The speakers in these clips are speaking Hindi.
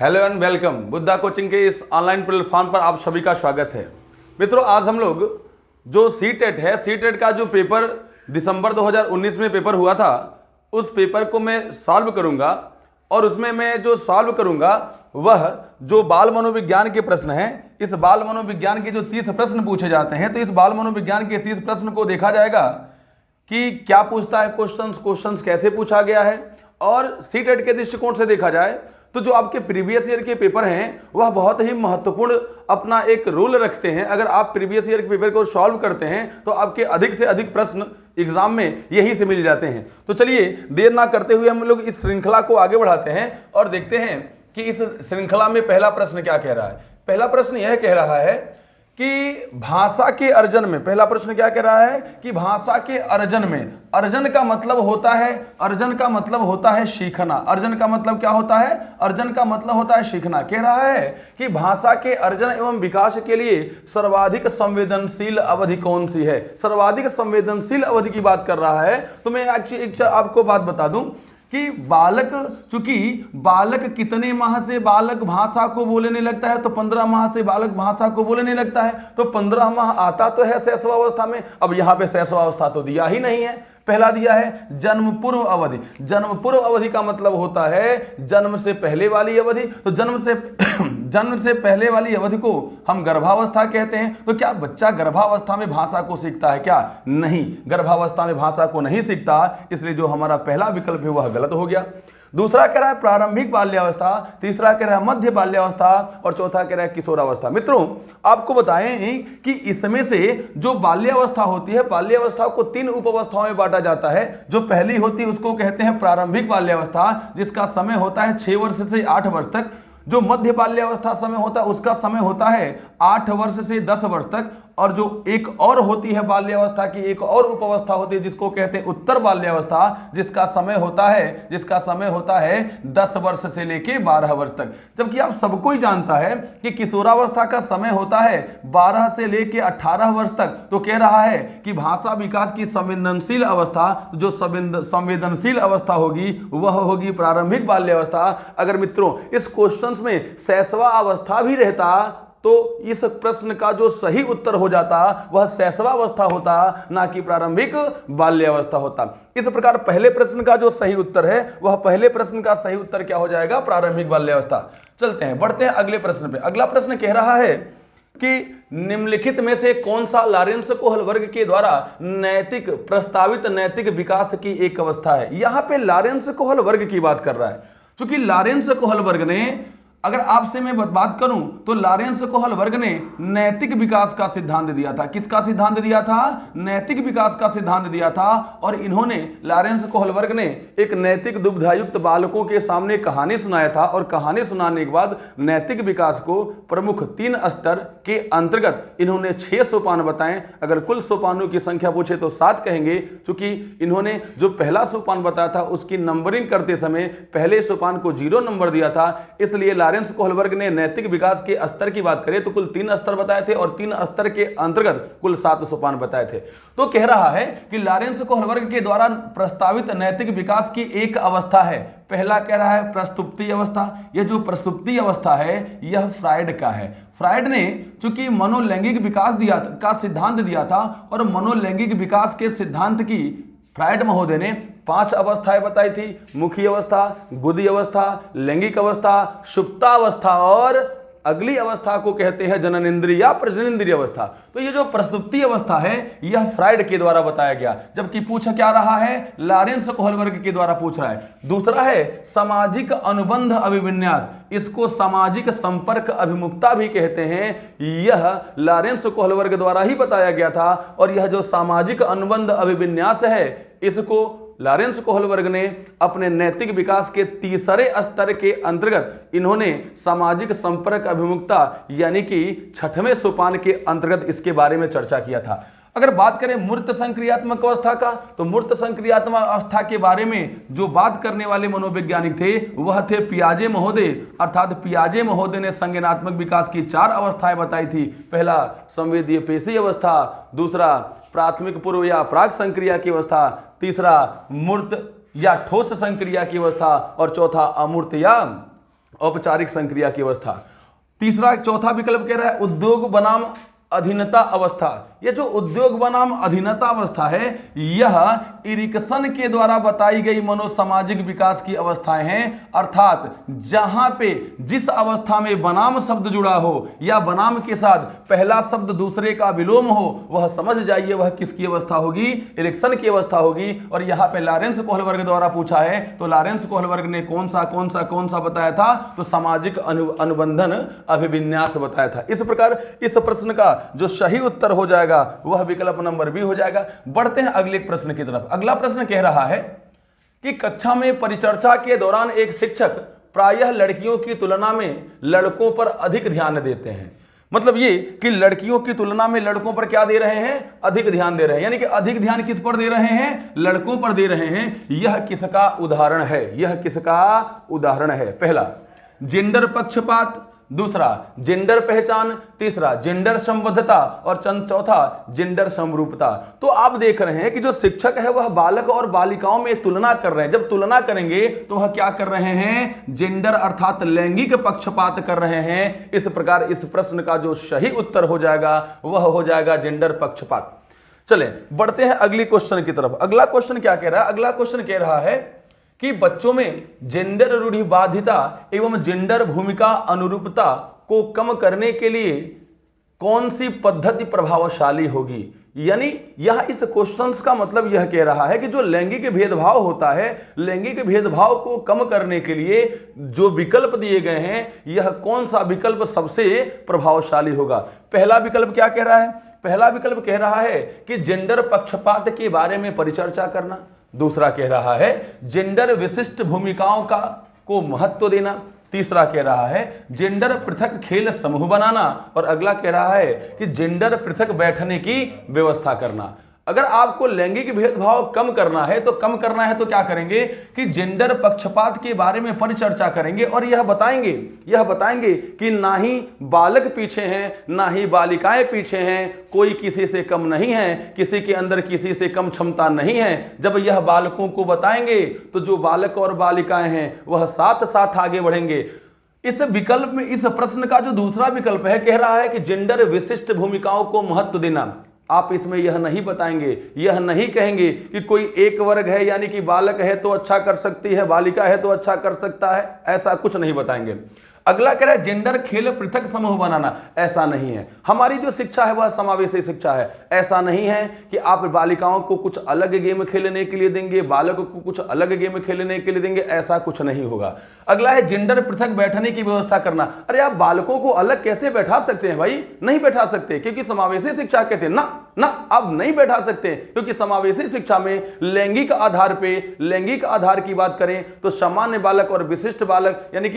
Hello and welcome. Buddha coaching के इस ऑनलाइन प्लेटफॉर्म पर आप सभी का स्वागत है। मित्रों, आज हम लोग जो सीटेट है, सीटेट का जो पेपर दिसंबर 2019 में पेपर हुआ था, उस पेपर को मैं सॉल्व करूंगा और उसमें मैं जो सॉल्व करूंगा वह जो बाल मनोविज्ञान के प्रश्न हैं, इस बाल मनोविज्ञान के जो 30 प्रश्न पूछे जाते हैं, तो इस बाल मनोविज्ञान के 30 प्रश्न को देखा जाएगा कि क्या पूछता है क्वेश्चंस कैसे पूछा गया है। और सीटेट के दृष्टिकोण से देखा जाए तो जो आपके प्रीवियस ईयर के पेपर हैं वह बहुत ही महत्वपूर्ण अपना एक रोल रखते हैं। अगर आप प्रीवियस ईयर के पेपर को सॉल्व करते हैं तो आपके अधिक से अधिक प्रश्न एग्जाम में यही से मिल जाते हैं। तो चलिए देर ना करते हुए हम लोग इस श्रृंखला को आगे बढ़ाते हैं और देखते हैं कि इस श्रृंखला में पहला प्रश्न क्या कह रहा है। पहला प्रश्न यह कह रहा है कि भाषा के अर्जन में, पहला प्रश्न क्या कह रहा है कि भाषा के अर्जन में, अर्जन का मतलब होता है, अर्जन का मतलब होता है सीखना। अर्जन का मतलब क्या होता है? अर्जन का मतलब होता है सीखना। कह रहा है कि भाषा के अर्जन एवं विकास के लिए सर्वाधिक संवेदनशील अवधि कौन सी है। सर्वाधिक संवेदनशील अवधि की बात कर रहा है। तो मैं एक्चुअली आपको बात बता दूं कि चूंकि बालक कितने माह से बालक भाषा को बोलने लगता है, तो 15 माह से बालक भाषा को बोलने लगता है। तो 15 माह आता तो है शैशवावस्था में। अब यहाँ पे शैशवावस्था तो दिया ही नहीं है। पहला दिया है जन्म पूर्व अवधि। जन्म पूर्व अवधि का मतलब होता है जन्म से पहले वाली अवधि। तो जन्म से पहले वाली अवधि को हम गर्भावस्था कहते हैं। तो क्या बच्चा गर्भावस्था में भाषा को सीखता है? क्या नहीं, गर्भावस्था में भाषा को नहीं सीखता। इसलिए जो हमारा पहला विकल्प है वह गलत हो गया। दूसरा कह रहा है प्रारंभिक बाल्यावस्था, तीसरा कह रहा है मध्य बाल्यावस्था और चौथा कह रहा है किशोरावस्था। मित्रों, आपको बताएं कि इसमें से जो बाल्यावस्था होती है, बाल्यावस्था को 3 उपावस्थाओं में बांटा जाता है। जो पहली होती है उसको कहते हैं प्रारंभिक बाल्यावस्था, जिसका समय होता है 6 वर्ष से 8 वर्ष तक। जो मध्य बाल्यावस्था समय होता है उसका समय होता है 8 वर्ष से 10 वर्ष तक। और जो एक और होती है बाल्यावस्था की एक और उपावस्था होती है जिसको कहते हैं उत्तर बाल्यावस्था, जिसका समय होता है 10 वर्ष से लेके 12 वर्ष तक। जबकि आप सबको ही जानता है कि किशोरावस्था का समय होता है 12 से लेके 18 वर्ष तक। तो कह रहा है कि भाषा विकास की संवेदनशील अवस्था, जो संवेदनशील अवस्था होगी वह होगी प्रारंभिक बाल्यावस्था। अगर मित्रों इस क्वेश्चन में शैशवावस्था भी रहता तो इस प्रश्न का जो सही उत्तर हो जाता वह शैशवावस्था होता, ना कि प्रारंभिक बाल्यावस्था होता। इस प्रकार पहले प्रश्न का जो सही उत्तर है वह पहले प्रश्न का सही उत्तर क्या हो जाएगा? प्रारंभिक बाल्यावस्था। चलते हैं, बढ़ते हैं अगले प्रश्न पे। अगला प्रश्न कह रहा है कि निम्नलिखित में से कौन सा लॉरेंस कोहल वर्ग के द्वारा प्रस्तावित नैतिक विकास की एक अवस्था है। यहां पे लॉरेंस कोहल वर्ग की बात कर रहा है। क्योंकि लॉरेंस कोहल वर्ग ने, अगर आपसे मैं बात करूं तो लॉरेंस कोहल वर्ग ने नैतिक विकास का सिद्धांत दिया था। किसका सिद्धांत दिया था? नैतिक विकास का सिद्धांत दिया था। और इन्होंने, लॉरेंस कोहल वर्ग ने एक नैतिक दुग्धायुक्त बालकों के सामने कहानी सुनाया था और कहानी सुनाने के बाद नैतिक विकास को प्रमुख 3 स्तर के अंतर्गत इन्होंने 6 सोपान बताए। अगर कुल सोपानों की संख्या पूछे तो 7 कहेंगे, क्योंकि इन्होंने जो पहला सोपान बताया था उसकी नंबरिंग करते समय पहले सोपान को 0 नंबर दिया था। इसलिए लॉरेंस कोहल वर्ग ने नैतिक विकास के स्तर की बात करें तो कुल 3 स्तर बताए थे और 3 स्तर के अंतर्गत कुल 7 सोपान बताए थे। तो कह रहा है कि लॉरेंस कोहल वर्ग के द्वारा प्रस्तावित नैतिक विकास की एक अवस्था है। पहला कह रहा है प्रसुप्ति अवस्था। यह जो प्रसुप्ति अवस्था है यह फ्राइड का है। फ्राइड ने चूंकि मनोलैंगिक विकास का सिद्धांत दिया था और मनोलैंगिक विकास के सिद्धांत की फ्राइड महोदय ने 5 अवस्थाएं बताई थी। मुखी अवस्था, गुदी अवस्था, लैंगिक अवस्था, सुप्तावस्था और अगली अवस्था को कहते हैं जननेंद्रिय या प्रजनेंद्रिय अवस्था। तो ये जो प्रसुप्ति अवस्था है यह फ्राइड के द्वारा बताया गया। जबकि पूछ क्या रहा है? लॉरेंस कोहल वर्ग के द्वारा पूछ रहा है। दूसरा है सामाजिक अनुबंध अभिविन्यास। इसको सामाजिक संपर्क अभिमुखता भी कहते हैं। यह लॉरेंस कोहल वर्ग द्वारा ही बताया गया था। और यह जो सामाजिक अनुबंध अभिविन्यास है इसको लॉरेंस कोहल वर्ग ने अपने नैतिक विकास के तीसरे स्तर के अंतर्गत इन्होंने सामाजिक संपर्क अभिमुखता यानी कि 6वें सोपान के अंतर्गत इसके बारे में चर्चा किया था। अगर बात करें मूर्त संक्रियात्मक अवस्था का, तो मूर्त संक्रियात्मक अवस्था के बारे में जो बात करने वाले मनोवैज्ञानिक थे वह थे पियाजे महोदय। अर्थात पियाजे महोदय ने संज्ञानात्मक विकास की 4 अवस्थाएं बताई थी। पहला संवेदीय पेशी अवस्था, दूसरा प्राथमिक पूर्व या प्राक संक्रिया की अवस्था, तीसरा मूर्त या ठोस संक्रिया की अवस्था और चौथा अमूर्त या औपचारिक संक्रिया की अवस्था। तीसरा चौथा विकल्प कह रहा है उद्योग बनाम अधीनता अवस्था। यह जो उद्योग बनाम अधीनता अवस्था है यह इरिक्सन के द्वारा बताई गई मनोसामाजिक विकास की अवस्थाएं हैं, अर्थात जहां पे जिस अवस्था में बनाम शब्द जुड़ा हो या बनाम के साथ पहला शब्द दूसरे का विलोम हो वह समझ जाइए वह किसकी अवस्था होगी, इरिक्सन की अवस्था होगी। और यहां पे लॉरेंस कोहलबर्ग द्वारा पूछा है तो लॉरेंस कोहलबर्ग ने कौन सा बताया था, तो सामाजिक अनुबंधन अभिविन्यास बताया था। इस प्रकार इस प्रश्न का जो सही उत्तर हो जाएगा वह विकल्प नंबर बी हो जाएगा। बढ़ते हैं अगले प्रश्न की तरफ। अगला प्रश्न कह रहा है कि कक्षा में परिचर्चा के दौरान एक शिक्षक प्रायः लड़कियों की तुलना में लड़कों पर अधिक ध्यान देते हैं। मतलब ये कि लड़कियों की तुलना में लड़कों पर क्या दे रहे हैं, अधिक ध्यान दे रहे हैं, यानी कि अधिक ध्यान किस पर दे रहे हैं, लड़कों पर दे रहे हैं। यह किसका उदाहरण है, यह किसका उदाहरण है? पहला जेंडर पक्षपात, दूसरा जेंडर पहचान, तीसरा जेंडर संबद्धता और चौथा जेंडर समरूपता। तो आप देख रहे हैं कि जो शिक्षक है वह बालक और बालिकाओं में तुलना कर रहे हैं। जब तुलना करेंगे तो वह क्या कर रहे हैं, जेंडर अर्थात लैंगिक पक्षपात कर रहे हैं। इस प्रकार इस प्रश्न का जो सही उत्तर हो जाएगा वह हो जाएगा जेंडर पक्षपात। चले बढ़ते हैं अगली क्वेश्चन की तरफ। अगला क्वेश्चन क्या कह रहा है, अगला क्वेश्चन कह रहा है कि बच्चों में जेंडर रूढ़िवादिता एवं जेंडर भूमिका अनुरूपता को कम करने के लिए कौन सी पद्धति प्रभावशाली होगी। यानी यह इस क्वेश्चन का मतलब यह कह रहा है कि जो लैंगिक भेदभाव होता है, लैंगिक भेदभाव को कम करने के लिए जो विकल्प दिए गए हैं यह कौन सा विकल्प सबसे प्रभावशाली होगा। पहला विकल्प क्या कह रहा है, पहला विकल्प कह रहा है कि जेंडर पक्षपात के बारे में परिचर्चा करना। दूसरा कह रहा है जेंडर विशिष्ट भूमिकाओं को महत्व देना। तीसरा कह रहा है जेंडर पृथक खेल समूह बनाना। और अगला कह रहा है कि जेंडर पृथक बैठने की व्यवस्था करना। अगर आपको लैंगिक भेदभाव कम करना है तो क्या करेंगे कि जेंडर पक्षपात के बारे में परिचर्चा करेंगे और यह बताएंगे कि ना ही बालक पीछे हैं ना ही बालिकाएं पीछे हैं, कोई किसी से कम नहीं है, किसी के अंदर किसी से कम क्षमता नहीं है। जब यह बालकों को बताएंगे तो जो बालक और बालिकाएं हैं वह साथ साथ आगे बढ़ेंगे। इस विकल्प में इस प्रश्न का जो दूसरा विकल्प है कह रहा है कि जेंडर विशिष्ट भूमिकाओं को महत्व देना। आप इसमें यह नहीं बताएंगे, यह नहीं कहेंगे कि कोई एक वर्ग है यानी कि बालक है तो अच्छा कर सकती है, बालिका है तो अच्छा कर सकता है, ऐसा कुछ नहीं बताएंगे। अगला कह रहा है जेंडर खेल पृथक समूह बनाना। ऐसा नहीं है, हमारी जो शिक्षा है वह समावेशी शिक्षा है। ऐसा नहीं है कि आप बालिकाओं को कुछ अलग गेम खेलने के लिए देंगे, बालक को कुछ अलग गेम खेलने के लिए देंगे, ऐसा कुछ नहीं होगा। अगला है जेंडर पृथक बैठने की व्यवस्था करना। अरे आप बालकों को अलग कैसे बैठा सकते हैं भाई, नहीं बैठा सकते, क्योंकि समावेशी शिक्षा कहते हैं ना आप नहीं बैठा सकते, क्योंकि समावेशी शिक्षा में लैंगिक आधार की बात करें तो सामान्य बालक और विशिष्ट बालक यानी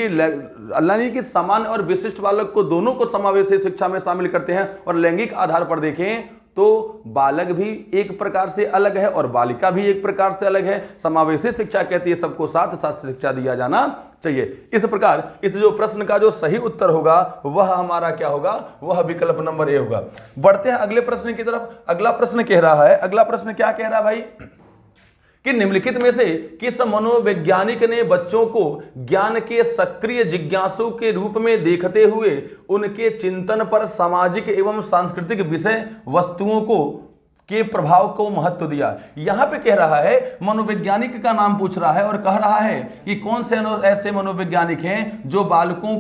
कि सामान्य और विशिष्ट बालक को दोनों को समावेशी शिक्षा में शामिल करते हैं। और लैंगिक आधार पर देखें तो बालक भी एक प्रकार से अलग है और बालिका भी एक प्रकार से अलग है। समावेशी शिक्षा कहती है सबको साथ साथ शिक्षा दिया जाना चाहिए। इस प्रकार इस जो प्रश्न का जो सही उत्तर होगा वह हमारा क्या होगा, वह विकल्प नंबर ए होगा। बढ़ते हैं अगले प्रश्न की तरफ। अगला प्रश्न कह रहा है, अगला प्रश्न क्या कह रहा है भाई कि निम्नलिखित में से किस मनोवैज्ञानिक ने बच्चों को ज्ञान के सक्रिय जिज्ञासु के रूप में देखते हुए उनके चिंतन पर सामाजिक एवं सांस्कृतिक विषय वस्तुओं के प्रभाव को महत्व दिया। यहां पे कह रहा है मनोवैज्ञानिक का नाम पूछ रहा है और कह रहा है कि कौन से ऐसे मनोवैज्ञानिक हैं जो बालकों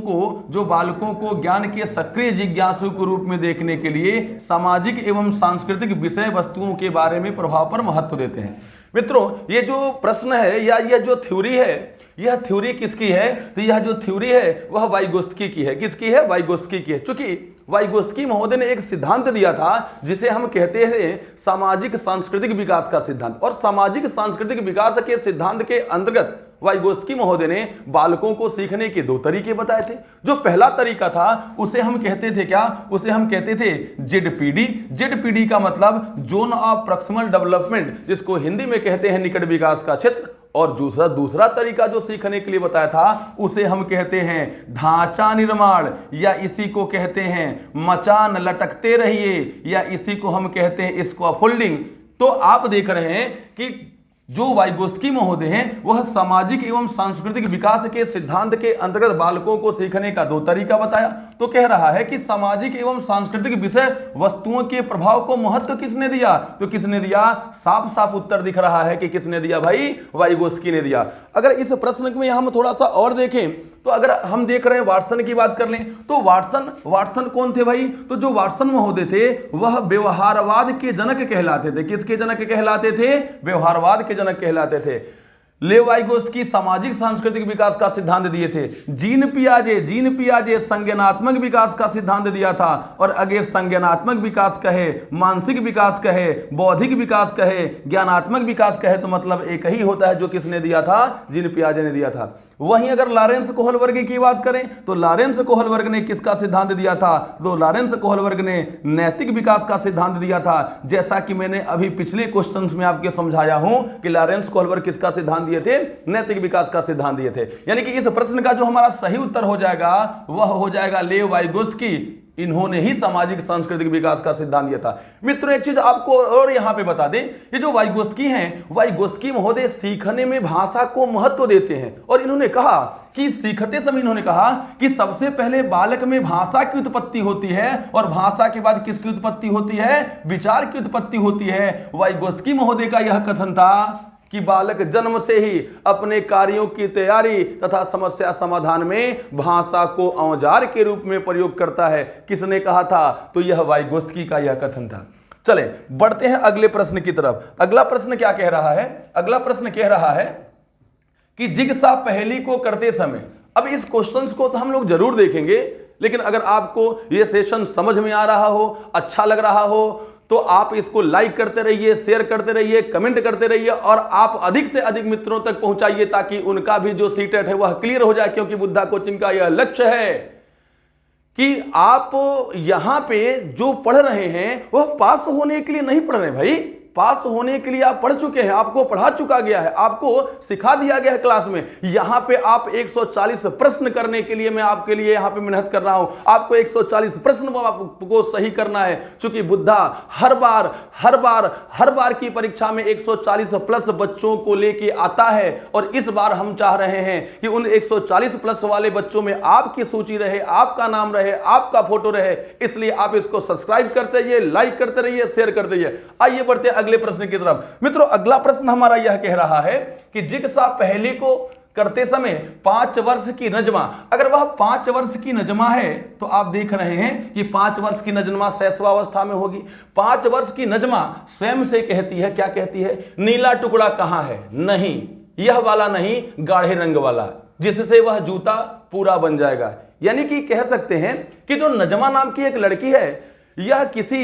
को ज्ञान के सक्रिय जिज्ञासु के रूप में देखने के लिए सामाजिक एवं सांस्कृतिक विषय वस्तुओं के बारे में प्रभाव पर महत्व देते हैं। मित्रों, ये जो प्रश्न है या यह जो थ्योरी है, यह थ्योरी किसकी है, तो यह जो थ्योरी है वह वाइगोत्स्की की है। किसकी है, वाइगोत्स्की की है। चूंकि वाइगोत्स्की महोदय ने एक सिद्धांत दिया था जिसे हम कहते हैं सामाजिक सांस्कृतिक विकास का सिद्धांत। और सामाजिक सांस्कृतिक विकास के सिद्धांत के अंतर्गत वाइगोत्स्की महोदय ने बालकों को सीखने के दो तरीके बताए थे। जो पहला तरीका था उसे हम कहते थे क्या, उसे हम कहते थे जेडपीडी। जेडपीडी का मतलब जोन ऑफ प्रॉक्सिमल डेवलपमेंट, जिसको हिंदी में कहते हैं निकट विकास का क्षेत्र। और दूसरा तरीका जो सीखने के लिए बताया था उसे हम कहते हैं ढांचा निर्माण, या इसी को कहते हैं मचान लटकते रहिए, या इसी को हम कहते हैं स्कैफोल्डिंग। तो आप देख रहे हैं कि जो वाइगोत्स्की महोदय हैं वह सामाजिक एवं सांस्कृतिक विकास के सिद्धांत के अंतर्गत बालकों को सीखने का दो तरीका बताया। तो कह रहा है कि सामाजिक एवं सांस्कृतिक विषय वस्तुओं के प्रभाव को महत्व किसने दिया? तो किसने दिया? साफ साफ उत्तर दिख रहा है कि किसने दिया भाई? वाइगोत्स्की ने दिया। अगर इस प्रश्न में हम थोड़ा सा और देखें तो अगर हम देख रहे हैं वाटसन की बात कर लें तो वाटसन कौन थे भाई? तो जो वाटसन महोदय थे वह व्यवहारवाद के जनक कहलाते थे। किसके जनक कहलाते थे? व्यवहारवाद के जनक कहलाते थे। लेव वाइगोत्स्की सामाजिक सांस्कृतिक विकास का सिद्धांत दिए थे। जीन पियाजे संज्ञानात्मक विकास का सिद्धांत दिया था। और अगर संज्ञानात्मक विकास कहे, मानसिक विकास कहे, बौद्धिक विकास कहे, ज्ञानात्मक विकास कहे तो मतलब एक ही होता है, जो किसने दिया था? जीन पियाजे ने दिया था। वहीं अगर लॉरेंस कोहलबर्ग की बात करें तो लॉरेंस कोहलबर्ग ने किसका सिद्धांत दिया था? तो लॉरेंस कोहलबर्ग ने नैतिक विकास का सिद्धांत दिया था। जैसा कि मैंने अभी पिछले क्वेश्चंस में आपके समझाया हूं कि लॉरेंस कोहलबर्ग किसका सिद्धांत दिए थे? नैतिक विकास का सिद्धांत दिए थे। यानी कि इस प्रश्न का जो हमारा सही उत्तर हो जाएगा वह हो जाएगा लेव वाइगोत्स्की। इन्होंने ही सामाजिक सांस्कृतिक विकास का सिद्धांत दिया था। मित्रों एक चीज आपको और यहां पे बता दें, ये जो वाइगोत्स्की हैं, वाइगोत्स्की महोदय सीखने में भाषा को महत्व देते हैं। और इन्होंने कहा कि सीखते समय इन्होंने कहा कि सबसे पहले बालक में भाषा की उत्पत्ति होती है और भाषा के बाद किसकी उत्पत्ति होती है? विचार की उत्पत्ति होती है। वाइगोत्स्की महोदय का यह कथन था कि बालक जन्म से ही अपने कार्यों की तैयारी तथा समस्या समाधान में भाषा को औजार के रूप में प्रयोग करता है। किसने कहा था? तो यह वाइगोत्स्की का यह कथन था। चलें बढ़ते हैं अगले प्रश्न की तरफ। अगला प्रश्न क्या कह रहा है? अगला प्रश्न कह रहा है कि जिगसा पहेली को करते समय, अब इस क्वेश्चन को तो हम लोग जरूर देखेंगे, लेकिन अगर आपको यह सेशन समझ में आ रहा हो, अच्छा लग रहा हो, तो आप इसको लाइक करते रहिए, शेयर करते रहिए, कमेंट करते रहिए और आप अधिक से अधिक मित्रों तक पहुंचाइए ताकि उनका भी जो सीटेट है वह क्लियर हो जाए। क्योंकि बुद्धा कोचिंग का यह लक्ष्य है कि आप यहां पे जो पढ़ रहे हैं वह पास होने के लिए नहीं पढ़ रहे भाई। पास होने के लिए आप पढ़ चुके हैं, आपको पढ़ा चुका गया है, आपको सिखा दिया गया है क्लास में। यहां पे आप 140 प्रश्न करने के लिए मैं आपके लिए यहां पे मेहनत कर रहा हूं। आपको 140 प्रश्न को सही करना है। क्योंकि बुद्धा हर बार की परीक्षा में 140 प्लस बच्चों को लेके आता है और इस बार हम चाह रहे हैं कि उन 140 प्लस वाले बच्चों में आपकी सूची रहे, आपका नाम रहे, आपका फोटो रहे। इसलिए आप इसको सब्सक्राइब करते रहिए, लाइक करते रहिए, शेयर करते रहिए। आइए बढ़ते अगले प्रश्न की तरफ। मित्रों अगला प्रश्न हमारा यह कह रहा है कि जिगसा पहेली को करते समय 5 वर्ष की नजमा, अगर वह 5 वर्ष की नजमा है तो आप देख रहे हैं कि 5 वर्ष की नजमा शैशवावस्था में होगी। 5 वर्ष की नजमा स्वयं से कहती है, क्या कहती है? नीला टुकड़ा कहां है? नहीं, यह वाला नहीं, गाढ़े रंग वाला, जिससे वह जूता पूरा बन जाएगा। यानी कि कह सकते हैं कि जो नजमा नाम की एक लड़की है यह किसी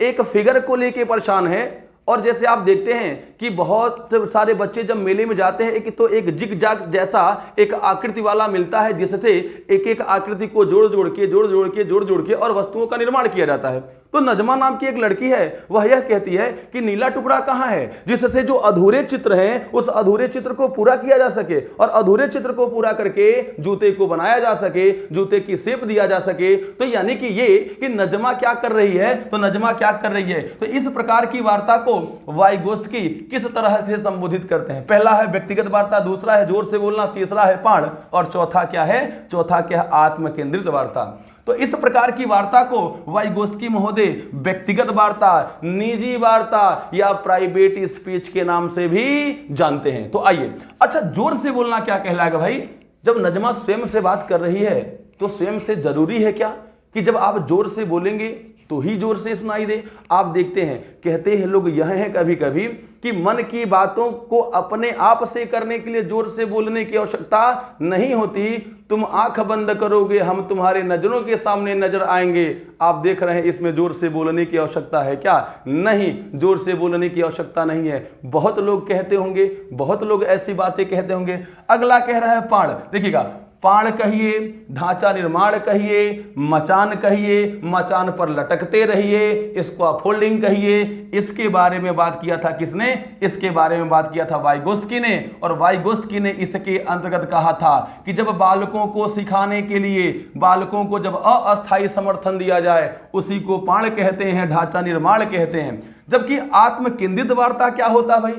एक फिगर को लेकर परेशान है। और जैसे आप देखते हैं कि बहुत सारे बच्चे जब मेले में जाते हैं तो एक जिग जाग जैसा एक आकृति वाला मिलता है, जिससे एक एक आकृति को जोड़ जोड़ के और वस्तुओं का निर्माण किया जाता है। तो नजमा नाम की एक लड़की है, वह यह कहती है कि नीला टुकड़ा कहां है, जिससे जो अधूरे चित्र हैं उस अधूरे चित्र को पूरा किया जा सके और अधूरे चित्र को पूरा करके जूते को बनाया जा सके, जूते की शेप दिया जा सके। तो यानी कि ये कि नजमा क्या कर रही है? तो नजमा क्या कर रही है? तो इस प्रकार की वार्ता को वाइगोत्स्की किस तरह से संबोधित करते हैं? पहला है व्यक्तिगत वार्ता, दूसरा है जोर से बोलना, तीसरा है पाठ और चौथा क्या है? चौथा क्या है? आत्म केंद्रित वार्ता। तो इस प्रकार की वार्ता को वाइगोत्स्की महोदय व्यक्तिगत वार्ता, निजी वार्ता या प्राइवेट स्पीच के नाम से भी जानते हैं। तो आइए, अच्छा जोर से बोलना क्या कहलाएगा भाई? जब नजमा स्वयं से बात कर रही है तो स्वयं से जरूरी है क्या कि जब आप जोर से बोलेंगे तो ही जोर से सुनाई दे? आप देखते हैं, कहते हैं लोग यह है कभी कभी कि मन की बातों को अपने आप से करने के लिए जोर से बोलने की आवश्यकता नहीं होती। तुम आंख बंद करोगे, हम तुम्हारे नजरों के सामने नजर आएंगे। आप देख रहे हैं इसमें जोर से बोलने की आवश्यकता है क्या? नहीं, जोर से बोलने की आवश्यकता नहीं है। बहुत लोग कहते होंगे, बहुत लोग ऐसी बातें कहते होंगे। अगला कह रहा है पाण। देखिएगा, पाण कहिए, ढांचा निर्माण कहिए, मचान कहिए, मचान पर लटकते रहिए, स्कैफोल्डिंग कहिए। इसके बारे में बात किया था किसने? इसके बारे में बात किया था वाइगोत्स्की ने। और वाइगोत्स्की ने इसके अंतर्गत कहा था कि जब बालकों को सिखाने के लिए बालकों को जब अस्थायी समर्थन दिया जाए उसी को पाण कहते हैं, ढांचा निर्माण कहते हैं। जबकि आत्म केंद्रित वार्ता क्या होता है भाई?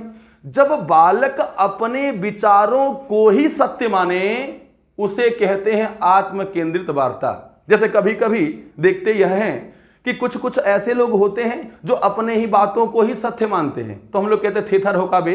जब बालक अपने विचारों को ही सत्य माने उसे कहते हैं आत्म केंद्रित वार्ता। जैसे कभी कभी देखते यह हैं कि कुछ कुछ ऐसे लोग होते हैं जो अपने ही बातों को ही सत्य मानते हैं, तो हम लोग कहते हैं थेथर हो का बे,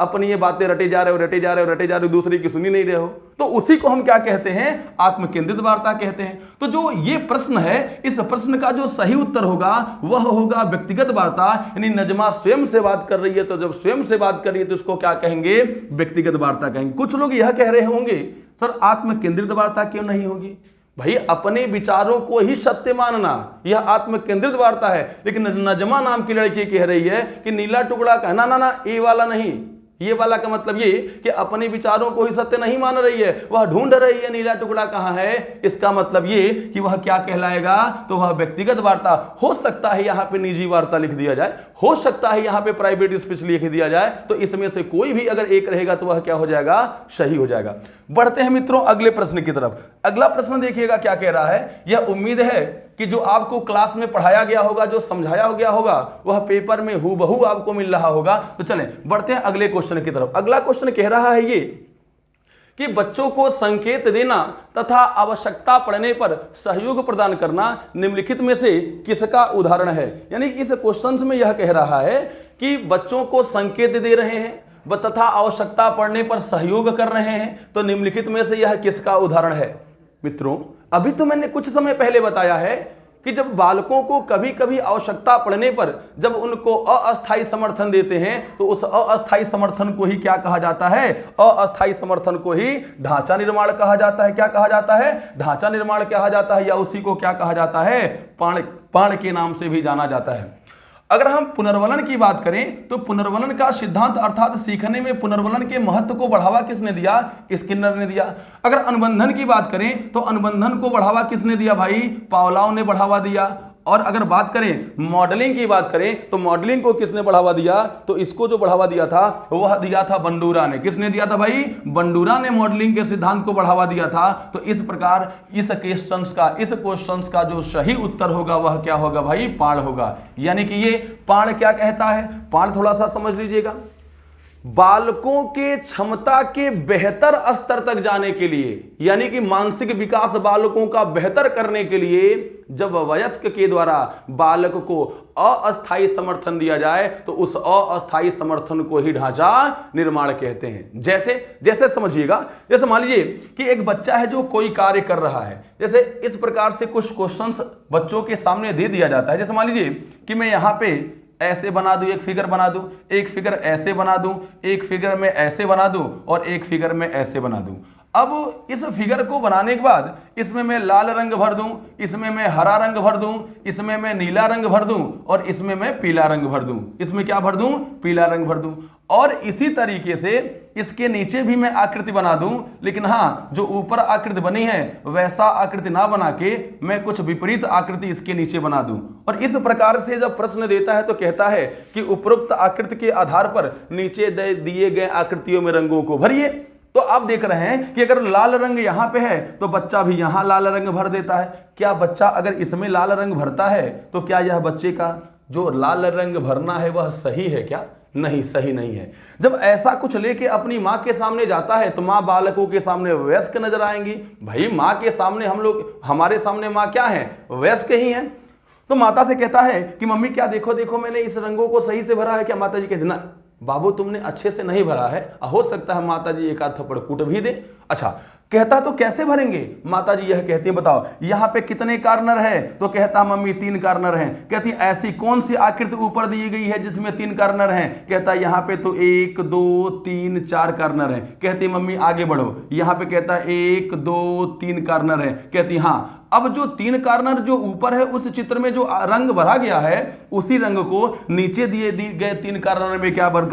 अपनी ये बातें रटे जा रहे हो रटे जा रहे हो रटे जा रहे हो, दूसरे की सुनी नहीं रहे हो, तो उसी को हम क्या कहते हैं, आत्म केंद्रित वार्ता कहते हैं। तो जो ये प्रश्न है, इस प्रश्न का जो सही उत्तर होगा वह होगा व्यक्तिगत वार्ता। यानी नजमा स्वयं से बात कर रही है, तो जब स्वयं से बात कर रही है तो उसको क्या कहेंगे, व्यक्तिगत वार्ता कहेंगे। कुछ लोग यह कह रहे होंगे सर आत्म केंद्रित वार्ता क्यों नहीं होगी, भाई अपने विचारों को ही सत्य मानना यह आत्म केंद्रित वार्ता है। लेकिन नजमा नाम की लड़की कह रही है कि नीला टुकड़ा कहना, ना ना ये वाला नहीं, ये वाला का मतलब ये कि अपने विचारों को ही सत्य नहीं मान रही है, वह ढूंढ रही है नीला टुकड़ा कहां है। इसका मतलब ये कि वह क्या कहलाएगा, तो वह व्यक्तिगत वार्ता। हो सकता है यहां पे निजी वार्ता लिख दिया जाए, हो सकता है यहां पे प्राइवेट स्पीच लिख दिया जाए, तो इसमें से कोई भी अगर एक रहेगा तो वह क्या हो जाएगा, सही हो जाएगा। बढ़ते हैं मित्रों अगले प्रश्न की तरफ। अगला प्रश्न देखिएगा क्या कह रहा है। यह उम्मीद है कि जो आपको क्लास में पढ़ाया गया होगा, जो समझाया गया होगा, वह पेपर में हूबहू आपको मिल रहा होगा। तो चलें बढ़ते हैं अगले क्वेश्चन की तरफ। अगला क्वेश्चन कह रहा है ये कि बच्चों को संकेत देना तथा आवश्यकता पड़ने पर सहयोग प्रदान करना निम्नलिखित में से किसका उदाहरण है। यानी इस क्वेश्चन में यह कह रहा है कि बच्चों को संकेत दे रहे हैं तथा आवश्यकता पड़ने पर सहयोग कर रहे हैं, तो निम्नलिखित में से यह किसका उदाहरण है। मित्रों अभी तो मैंने कुछ समय पहले बताया है कि जब बालकों को कभी कभी आवश्यकता पड़ने पर जब उनको अस्थायी समर्थन देते हैं तो उस अस्थायी समर्थन को ही क्या कहा जाता है, अस्थायी समर्थन को ही ढांचा निर्माण कहा जाता है। क्या कहा जाता है, ढांचा निर्माण कहा जाता है, या उसी को क्या कहा जाता है, पाण के नाम से भी जाना जाता है। अगर हम पुनर्वलन की बात करें तो पुनर्वलन का सिद्धांत अर्थात सीखने में पुनर्वलन के महत्व को बढ़ावा किसने दिया, स्किनर ने दिया। अगर अनुबंधन की बात करें तो अनुबंधन को बढ़ावा किसने दिया, भाई पावलोव ने बढ़ावा दिया। और अगर बात करें मॉडलिंग की बात करें तो मॉडलिंग को किसने बढ़ावा दिया, तो इसको जो बढ़ावा दिया था वह दिया था बंडूरा ने। किसने दिया था भाई, बंडूरा ने मॉडलिंग के सिद्धांत को बढ़ावा दिया था। तो इस प्रकार इस क्वेश्चंस का जो सही उत्तर होगा वह क्या होगा भाई, पाण होगा। यानी कि ये पाण क्या कहता है, पाण थोड़ा सा समझ लीजिएगा, बालकों के क्षमता के बेहतर स्तर तक जाने के लिए, यानी कि मानसिक विकास बालकों का बेहतर करने के लिए जब वयस्क के द्वारा बालक को अस्थायी समर्थन दिया जाए तो उस अस्थायी समर्थन को ही ढांचा निर्माण कहते हैं। जैसे समझिएगा, जैसे मान लीजिए कि एक बच्चा है जो कोई कार्य कर रहा है, जैसे इस प्रकार से कुछ क्वेश्चंस बच्चों के सामने दे दिया जाता है। जैसे मान लीजिए कि मैं यहां पे ऐसे बना दूं, एक फिगर बना दूं, एक फिगर ऐसे बना दूं, एक फिगर में ऐसे बना दूं और एक फिगर में ऐसे बना दूं। अब इस फिगर को बनाने के बाद इसमें मैं लाल रंग भर दूं, इसमें मैं हरा रंग भर दूं, इसमें मैं नीला रंग भर दूं और इसमें मैं पीला रंग भर दूं। इसमें क्या भर दूं, पीला रंग भर दूं। और इसी तरीके से इसके नीचे भी मैं आकृति बना दूं, लेकिन हाँ जो ऊपर आकृति बनी है वैसा आकृति ना बना के मैं कुछ विपरीत आकृति इसके नीचे बना दूं। और इस प्रकार से जब प्रश्न देता है तो कहता है कि उपरोक्त आकृति के आधार पर नीचे दिए गए आकृतियों में रंगों को भरिए। तो आप देख रहे हैं कि अगर लाल रंग यहां पे है तो बच्चा भी यहां लाल रंग भर देता है। क्या बच्चा अगर इसमें लाल रंग भरता है तो क्या यह बच्चे का जो लाल रंग भरना है वह सही है क्या, नहीं, सही नहीं है। जब ऐसा कुछ लेके अपनी माँ के सामने जाता है तो माँ बालकों के सामने वयस्क नजर आएंगी। भाई माँ के सामने हम लोग, हमारे सामने माँ क्या है, वयस्क ही है। तो माता से कहता है कि मम्मी क्या देखो देखो मैंने इस रंगों को सही से भरा है क्या। माता जी कहती ना बाबू तुमने अच्छे से नहीं भरा है, हो सकता है माता जी एक आध थप्पड़ कूट भी दे। अच्छा कहता तो कैसे भरेंगे, माता जी यह कहती है बताओ यहाँ पे कितने कार्नर है, तो कहता मम्मी 3 कार्नर हैं। कहती ऐसी कौन सी आकृति ऊपर दी गई है जिसमें 3 कार्नर हैं। कहता यहाँ पे तो 1 2 3 4 कार्नर हैं। कहती मम्मी आगे बढ़ो, यहाँ पे कहता 1 2 3 कार्नर है। कहती हाँ अब जो 3 कार्नर जो ऊपर है उस चित्र में जो रंग भरा गया है उसी रंग को नीचे दिए गए 3 कार्नर में क्या भर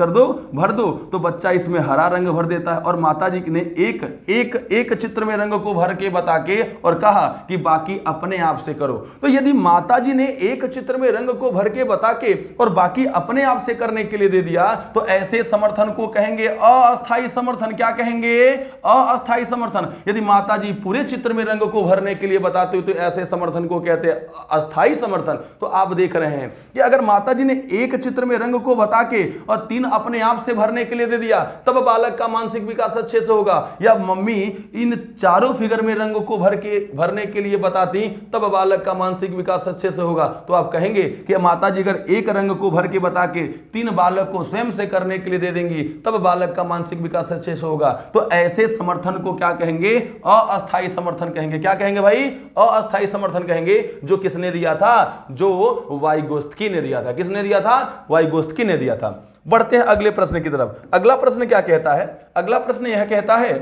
दो। तो बच्चा इसमें हरा रंग भर देता है। और माता जी ने एक चित्र में रंग को भर के बता के और कहा कि बाकी अपने आप से करो। तो यदि माता जी ने एक चित्र में रंग को भर के बता के और बाकी अपने आप से करने के लिए दे दिया तो ऐसे समर्थन को कहेंगे अस्थायी समर्थन। क्या कहेंगे, अस्थायी समर्थन। यदि माता जी पूरे चित्र में रंग को भरने के लिए बता आती हो तो ऐसे समर्थन को कहते हैं अस्थाई समर्थन। तो आप देख रहे हैं कि अगर माताजी ने एक चित्र में रंग को बता के और 3 अपने आप से भरने के लिए दे दिया तब बालक का मानसिक विकास अच्छे से होगा, या मम्मी इन चारों फिगर में रंग को भरने के लिए बताती तब बालक का मानसिक विकास अच्छे से होगा, तो आप कहेंगे कि माताजी अगर एक रंग को भर के बता के 3 बालक को स्वयं से करने के लिए दे देंगी तब बालक का मानसिक विकास अच्छे से होगा। तो ऐसे समर्थन को क्या कहेंगे? अस्थाई समर्थन कहेंगे। क्या कहेंगे भाई? अस्थाई समर्थन कहेंगे। जो किसने दिया था? जो वाइगोत्स्की ने दिया था। किसने दिया था? वाइगोत्स्की ने दिया था। बढ़ते हैं अगले प्रश्न की तरफ। अगला प्रश्न क्या कहता है? अगला प्रश्न यह कहता है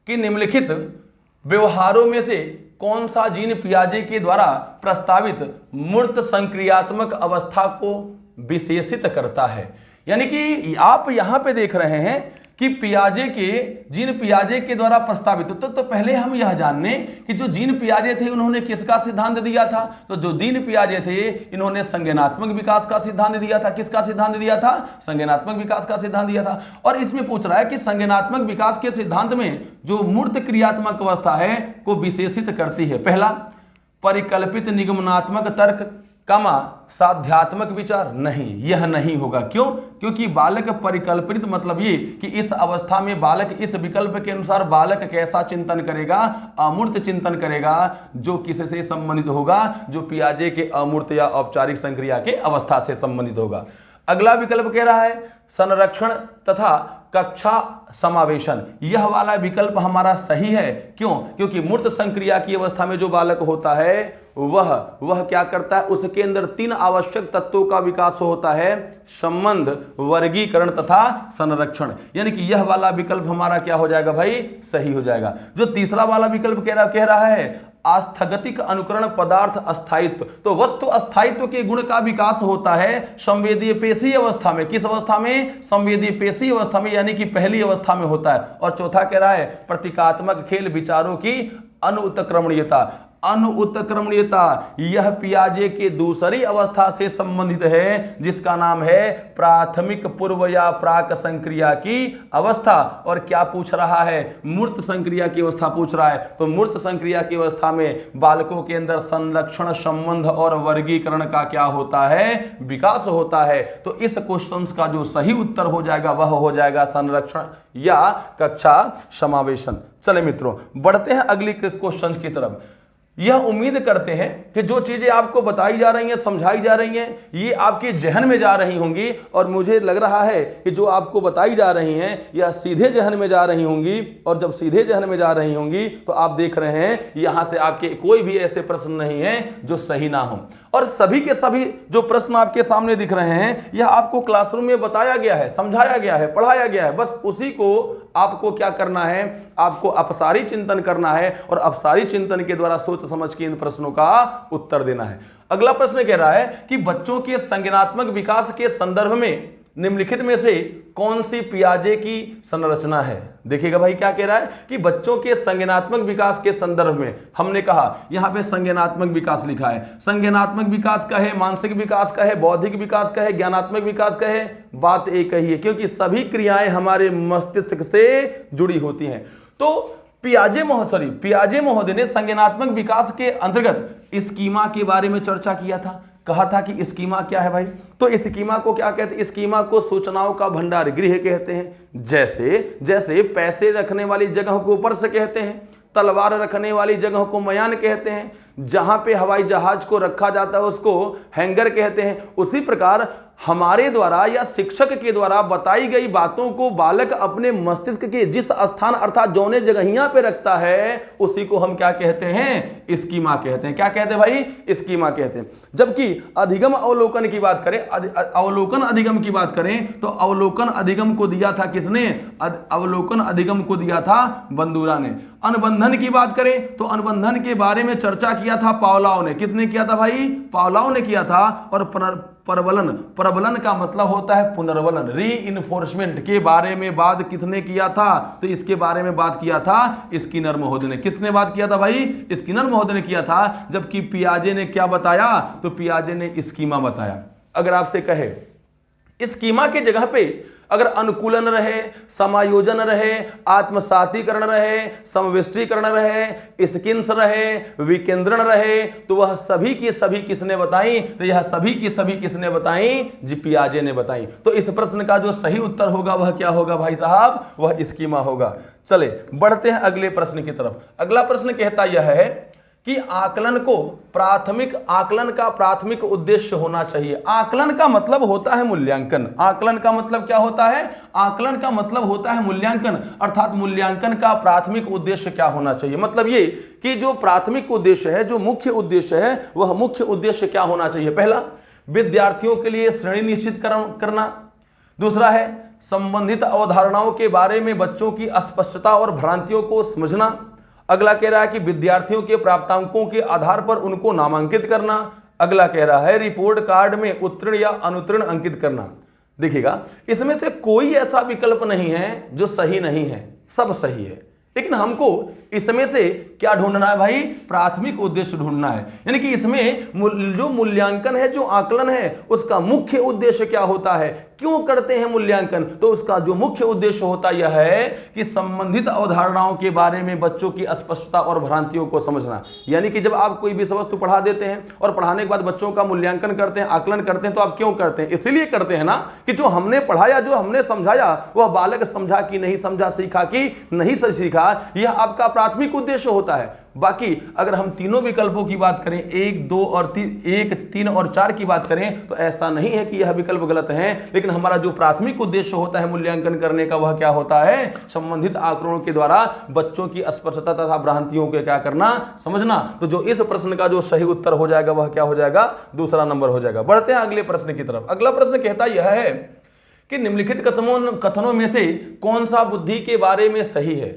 कि निम्नलिखित व्यवहारों में से कौन सा जीन पियाजे के द्वारा प्रस्तावित मूर्त संक्रियात्मक अवस्था को विशेषित करता है? यानी कि आप यहां पे देख रहे हैं कि जीन पियाजे के द्वारा प्रस्तावित। तो पहले हम यह जानने कि जो जीन पियाजे थे उन्होंने किसका सिद्धांत दिया था? तो जो जीन पियाजे थे इन्होंने संज्ञानात्मक विकास का सिद्धांत दिया था। किसका सिद्धांत दिया था? संज्ञानात्मक विकास का सिद्धांत दिया था। और इसमें पूछ रहा है कि संज्ञानात्मक विकास के सिद्धांत में जो मूर्त क्रियात्मक अवस्था है को विशेषित करती है। पहला, परिकल्पित निगमनात्मक तर्क साध्यात्मक विचार। नहीं, यह नहीं होगा। क्यों? क्योंकि बालक परिकल्पित मतलब ये कि इस अवस्था में बालक इस विकल्प के अनुसार बालक कैसा चिंतन करेगा? अमूर्त चिंतन करेगा, जो किससे संबंधित होगा? जो पियाजे के अमूर्त या औपचारिक संक्रिया के अवस्था से संबंधित होगा। अगला विकल्प कह रहा है संरक्षण तथा कक्षा समावेशन। यह वाला विकल्प हमारा सही है। क्यों? क्योंकि मूर्त संक्रिया की अवस्था में जो बालक होता है वह क्या करता है? उसके अंदर 3 आवश्यक तत्वों का विकास होता है, संबंध, वर्गीकरण तथा संरक्षण। यानी कि यह वाला विकल्प हमारा क्या हो जाएगा भाई? सही हो जाएगा। जो तीसरा वाला विकल्प कह रहा है आस्थगतिक अनुकरण पदार्थ अस्थायित्व। तो वस्तु अस्थायित्व के गुण का विकास होता है संवेदीय पेशी अवस्था में। किस अवस्था में? संवेदीय पेशी अवस्था में, यानी कि पहली अवस्था में होता है। और चौथा कह रहा है प्रतीकात्मक खेल विचारों की अनुत्क्रमणीयता। यह पियाजे के दूसरी अवस्था से संबंधित है जिसका नाम है प्राथमिक पूर्व या प्राक संक्रिया की अवस्था। और क्या पूछ रहा है? मूर्त संक्रिया की अवस्था पूछ रहा है। तो मूर्त संक्रिया की अवस्था में बालकों के अंदर संरक्षण, संबंध और वर्गीकरण का क्या होता है? विकास होता है। तो इस क्वेश्चन का जो सही उत्तर हो जाएगा वह हो जाएगा संरक्षण या कक्षा समावेशन। चले मित्रों, बढ़ते हैं अगली क्वेश्चन की तरफ। यह उम्मीद करते हैं कि जो चीजें आपको बताई जा रही हैं, समझाई जा रही हैं, ये आपके जहन में जा रही होंगी। और मुझे लग रहा है कि जो आपको बताई जा रही हैं यह सीधे जहन में जा रही होंगी। और जब सीधे जहन में जा रही होंगी तो आप देख रहे हैं यहां से आपके कोई भी ऐसे प्रश्न नहीं है जो सही ना हो। और सभी के सभी जो प्रश्न आपके सामने दिख रहे हैं यह आपको क्लासरूम में बताया गया है, समझाया गया है, पढ़ाया गया है। बस उसी को आपको क्या करना है? आपको अपसारी चिंतन करना है और अपसारी चिंतन के द्वारा सोच समझ के इन प्रश्नों का उत्तर देना है। अगला प्रश्न कह रहा है कि बच्चों के संज्ञानात्मक विकास के संदर्भ में निम्नलिखित में से कौन सी पियाजे की संरचना है? देखिएगा भाई क्या कह रहा है कि बच्चों के संज्ञानात्मक विकास के संदर्भ में हमने कहा यहां पे संज्ञानात्मक विकास लिखा है। संज्ञानात्मक विकास का है, मानसिक विकास का है, बौद्धिक विकास का है, ज्ञानात्मक विकास का है। बात एक ही है क्योंकि सभी क्रियाएं हमारे मस्तिष्क से जुड़ी होती हैं। तो पियाजे महोदय ने संज्ञानात्मक विकास के अंतर्गत स्कीमा के बारे में चर्चा किया था। कहा था कि स्कीमा क्या है भाई? तो स्कीमा को क्या कहते हैं? स्कीमा को सूचनाओं का भंडार गृह कहते हैं। जैसे पैसे रखने वाली जगह को पर्स कहते हैं, तलवार रखने वाली जगह को मयान कहते हैं, जहां पे हवाई जहाज को रखा जाता है उसको हैंगर कहते हैं। उसी प्रकार हमारे द्वारा या शिक्षक के द्वारा बताई गई बातों को बालक अपने मस्तिष्क के जिस स्थान अर्थात जौने जगहियां पे रखता है उसी को हम क्या कहते हैं? स्कीमा कहते हैं। क्या कहते हैं भाई? स्कीमा कहते हैं। जबकि अधिगम अवलोकन की बात करें, अवलोकन अधिगम की बात करें तो अवलोकन अधिगम को दिया था किसने? अवलोकन अधिगम को दिया था बंदूरा ने। अनुबंधन की बात करें तो अनुबंधन के बारे में चर्चा किया था पावलोव ने। किसने किया था भाई? पावलोव ने किया था। और प्रबलन का मतलब होता है पुनर्वलन, रीइंफोर्समेंट के बारे में बात किसने किया था? तो इसके बारे में बात किया था स्किनर महोदय ने। किसने बात किया था भाई? स्किनर महोदय ने किया था। जबकि पियाजे ने क्या बताया? तो पियाजे ने स्कीमा बताया। अगर आपसे कहे स्कीमा की जगह पे अगर अनुकूलन रहे, समायोजन रहे, आत्मसातीकरण रहे, समविष्टीकरण रहे, स्किन्स रहे, विकेंद्रण रहे, तो वह सभी की सभी किसने बताई? तो यह सभी की सभी किसने बताई? जी पियाजे ने बताई। तो इस प्रश्न का जो सही उत्तर होगा वह क्या होगा भाई साहब? वह स्कीमा होगा। चले बढ़ते हैं अगले प्रश्न की तरफ। अगला प्रश्न कहता यह है कि आकलन का प्राथमिक उद्देश्य होना चाहिए। आकलन का मतलब होता है मूल्यांकन। आकलन का मतलब क्या होता है? आकलन का मतलब होता है मूल्यांकन। अर्थात मूल्यांकन का प्राथमिक उद्देश्य क्या होना चाहिए? मतलब ये कि जो प्राथमिक उद्देश्य है, जो मुख्य उद्देश्य है, वह मुख्य उद्देश्य क्या होना चाहिए? पहला, विद्यार्थियों के लिए श्रेणी निश्चित करना। दूसरा है संबंधित अवधारणाओं के बारे में बच्चों की अस्पष्टता और भ्रांतियों को समझना। अगला कह रहा है कि विद्यार्थियों के प्राप्तांकों के आधार पर उनको नामांकित करना। अगला कह रहा है रिपोर्ट कार्ड में उत्तीर्ण या अनुत्तीर्ण अंकित करना। देखिएगा, इसमें से कोई ऐसा विकल्प नहीं है जो सही नहीं है, सब सही है। लेकिन हमको इसमें से क्या ढूंढना है भाई? प्राथमिक उद्देश्य ढूंढना है। यानी कि इसमें जो मूल्यांकन है, जो आकलन है, उसका मुख्य उद्देश्य क्या होता है? क्यों करते हैं मूल्यांकन? तो उसका जो मुख्य उद्देश्य होता यह है कि संबंधित अवधारणाओं के बारे में बच्चों की अस्पष्टता और भ्रांतियों को समझना। यानी कि जब आप कोई विषय वस्तु पढ़ा देते हैं और पढ़ाने के बाद बच्चों का मूल्यांकन करते हैं, आकलन करते हैं, तो आप क्यों करते हैं? इसीलिए करते हैं ना कि जो हमने पढ़ाया, जो हमने समझाया, वह बालक समझा कि नहीं समझा, सीखा कि नहीं सीखा, यह आपका प्राथमिक उद्देश्य होता है। बाकी अगर हम तीनों विकल्पों की बात करें, 1, 2 और 1, 3 और 4 की बात करें, तो ऐसा नहीं है कि यह विकल्प गलत है। लेकिन हमारा जो प्राथमिक उद्देश्य होता है मूल्यांकन करने का, वह क्या होता है? संबंधित आंकड़ों के द्वारा बच्चों की अस्पष्टता तथा भ्रांतियों के क्या करना? समझना। तो जो इस प्रश्न का जो सही उत्तर हो जाएगा वह क्या हो जाएगा? दूसरा नंबर हो जाएगा। बढ़ते हैं अगले प्रश्न की तरफ। अगला प्रश्न कहता यह है कि निम्नलिखित कथनों में से कौन सा बुद्धि के बारे में सही है?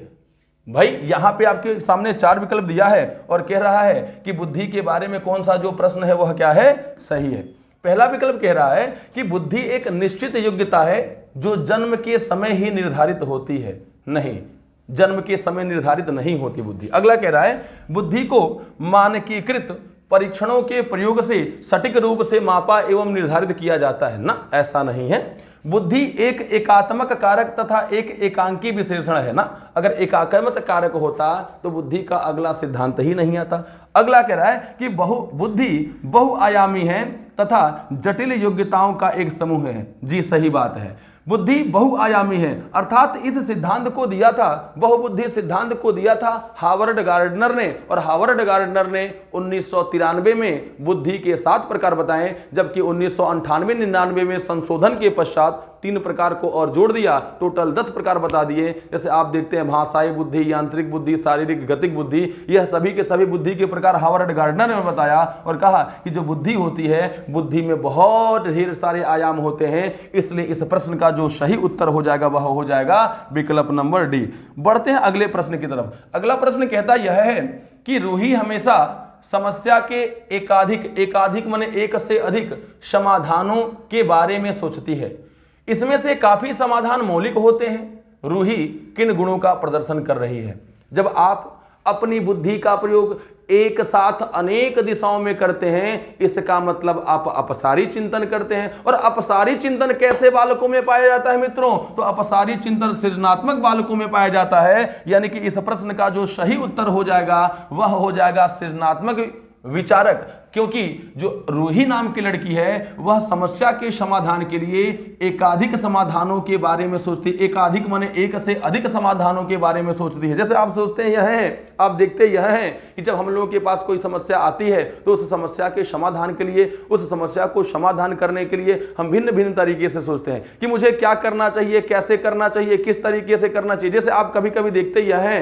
भाई यहां पे आपके सामने 4 विकल्प दिया है और कह रहा है कि बुद्धि के बारे में कौन सा जो प्रश्न है वह क्या है? सही है। पहला विकल्प कह रहा है कि बुद्धि एक निश्चित योग्यता है जो जन्म के समय ही निर्धारित होती है। नहीं, जन्म के समय निर्धारित नहीं होती बुद्धि। अगला कह रहा है बुद्धि को मानकीकृत परीक्षणों के प्रयोग से सटीक रूप से मापा एवं निर्धारित किया जाता है। ना, ऐसा नहीं है। बुद्धि एक एकात्मक कारक तथा एक एकांकी विशेषण है ना। अगर एकात्मक कारक होता तो बुद्धि का अगला सिद्धांत ही नहीं आता। अगला कह रहा है कि बुद्धि बहुआयामी है तथा जटिल योग्यताओं का एक समूह है। जी सही बात है, बुद्धि बहुआयामी है। अर्थात इस सिद्धांत को दिया था, बहुबुद्धि सिद्धांत को दिया था हार्वर्ड गार्डनर ने। और हार्वर्ड गार्डनर ने 1993 में बुद्धि के 7 प्रकार बताए, जबकि 1998-99 में संशोधन के पश्चात 3 प्रकार को और जोड़ दिया, टोटल 10 प्रकार बता दिए। जैसे आप देखते हैं भाषाई बुद्धि, यांत्रिक बुद्धि, शारीरिक गतिक बुद्धि, यह सभी के सभी बुद्धि के प्रकार हार्वर्ड गार्डनर ने बताया और कहा कि जो बुद्धि होती है, बुद्धि में बहुत ढेर सारे आयाम होते हैं। इसलिए इस प्रश्न का जो सही उत्तर हो जाएगा वह हो जाएगा विकल्प नंबर डी। बढ़ते हैं अगले प्रश्न की तरफ। अगला प्रश्न कहता यह है कि रूही हमेशा समस्या के एकाधिक माने एक से अधिक समाधानों के बारे में सोचती है। इसमें से काफी समाधान मौलिक होते हैं। रूही किन गुणों का प्रदर्शन कर रही है? जब आप अपनी बुद्धि का प्रयोग एक साथ अनेक दिशाओं में करते हैं, इसका मतलब आप अपसारी चिंतन करते हैं। और अपसारी चिंतन कैसे बालकों में पाया जाता है मित्रों? तो अपसारी चिंतन सृजनात्मक बालकों में पाया जाता है। यानी कि इस प्रश्न का जो सही उत्तर हो जाएगा वह हो जाएगा सृजनात्मक विचारक। क्योंकि जो रूही नाम की लड़की है वह समस्या के समाधान के लिए एकाधिक समाधानों के बारे में सोचती है। एकाधिक माने एक से अधिक समाधानों के बारे में सोचती है। जैसे आप सोचते हैं यह है, आप देखते यह है कि जब हम लोगों के पास कोई समस्या आती है तो उस समस्या के समाधान के लिए, उस समस्या को समाधान करने के लिए हम भिन्न भिन्न तरीके से सोचते हैं कि मुझे क्या करना चाहिए, कैसे करना चाहिए, किस तरीके से करना चाहिए। जैसे आप कभी कभी देखते यह है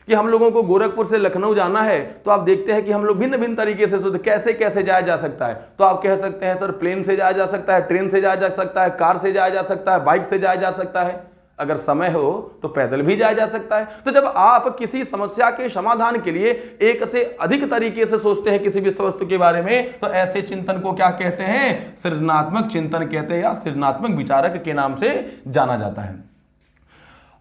कि हम लोगों को गोरखपुर से लखनऊ जाना है, तो आप देखते हैं कि हम लोग भिन्न भिन्न तरीके से सोचते कैसे कैसे जाया जा सकता है। तो आप कह सकते हैं सर प्लेन से जाया जा सकता है, ट्रेन से जाया जा सकता है, कार से जाया जा सकता है, बाइक से जाया जा सकता है, अगर समय हो तो पैदल भी जाया जा सकता है। तो जब आप किसी समस्या के समाधान के लिए एक से अधिक तरीके से सोचते हैं किसी विषय वस्तु के बारे में, तो ऐसे चिंतन को क्या कहते हैं? सृजनात्मक चिंतन कहते हैं या सृजनात्मक विचारक के नाम से जाना जाता है।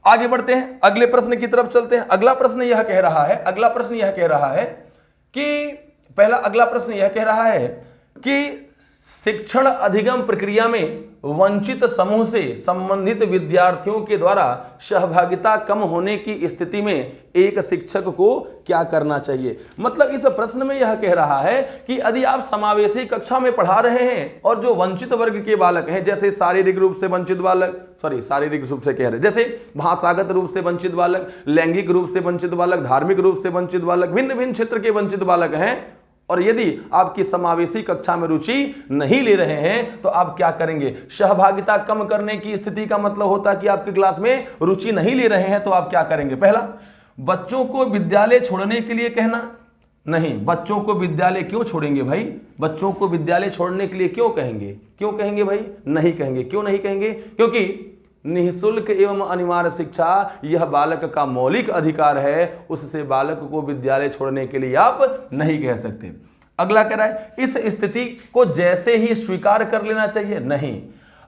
आगे बढ़ते हैं, अगले प्रश्न की तरफ चलते हैं। अगला प्रश्न यह कह रहा है कि अगला प्रश्न यह कह रहा है कि शिक्षण अधिगम प्रक्रिया में वंचित समूह से संबंधित विद्यार्थियों के द्वारा सहभागिता कम होने की स्थिति में एक शिक्षक को क्या करना चाहिए। मतलब इस प्रश्न में यह कह रहा है कि यदि आप समावेशी कक्षा में पढ़ा रहे हैं और जो वंचित वर्ग के बालक हैं, जैसे शारीरिक रूप से वंचित बालक, शारीरिक रूप से कह रहे, जैसे भाषागत रूप से वंचित बालक, लैंगिक रूप से वंचित बालक, धार्मिक रूप से वंचित बालक, भिन्न भिन्न क्षेत्र के वंचित बालक हैं, और यदि आपकी समावेशी कक्षा में रुचि नहीं ले रहे हैं तो आप क्या करेंगे। सहभागिता कम करने की स्थिति का मतलब होता है कि आपकी क्लास में रुचि नहीं ले रहे हैं तो आप क्या करेंगे। पहला, बच्चों को विद्यालय छोड़ने के लिए कहना। नहीं, बच्चों को विद्यालय क्यों छोड़ेंगे भाई, बच्चों को विद्यालय छोड़ने के लिए क्यों कहेंगे, क्यों कहेंगे भाई, नहीं कहेंगे। क्यों नहीं कहेंगे, क्योंकि निःशुल्क एवं अनिवार्य शिक्षा यह बालक का मौलिक अधिकार है, उससे बालक को विद्यालय छोड़ने के लिए आप नहीं कह सकते। अगला कह रहा है, इस स्थिति को जैसे ही स्वीकार कर लेना चाहिए। नहीं,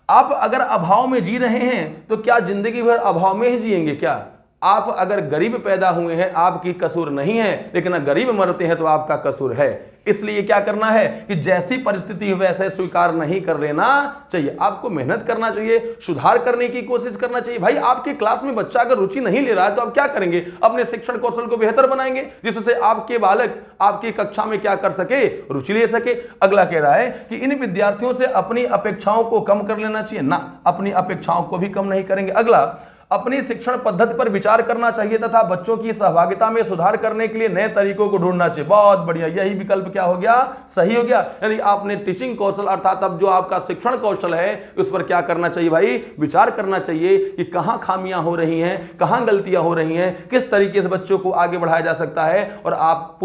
आप अगर अभाव में जी रहे हैं तो क्या जिंदगी भर अभाव में ही जिएंगे क्या। आप अगर गरीब पैदा हुए हैं आपकी कसूर नहीं है, लेकिन गरीब मरते हैं तो आपका कसूर है। इसलिए क्या करना है कि जैसी परिस्थिति वैसे स्वीकार नहीं कर लेना चाहिए, आपको मेहनत करना चाहिए, सुधार करने की कोशिश करना चाहिए। भाई आपकी क्लास में बच्चा अगर रुचि नहीं ले रहा है तो आप क्या करेंगे, अपने शिक्षण कौशल को बेहतर बनाएंगे जिससे आपके बालक आपकी कक्षा में क्या कर सके, रुचि ले सके। अगला कह रहा है कि इन विद्यार्थियों से अपनी अपेक्षाओं को कम कर लेना चाहिए ना, अपनी अपेक्षाओं को भी कम नहीं करेंगे। अगला, अपनी शिक्षण पद्धति पर विचार करना चाहिए तथा बच्चों की सहभागिता में सुधार करने के लिए नए तरीकों को ढूंढना चाहिए। बहुत बढ़िया, यही विकल्प क्या हो गया, सही हो गया। यानी आपने टीचिंग कौशल अर्थात अब जो आपका शिक्षण कौशल है उस पर क्या करना चाहिए भाई, विचार करना चाहिए कि कहां खामियां हो रही हैं, कहां गलतियां हो रही हैं, किस तरीके से बच्चों को आगे बढ़ाया जा सकता है, और आप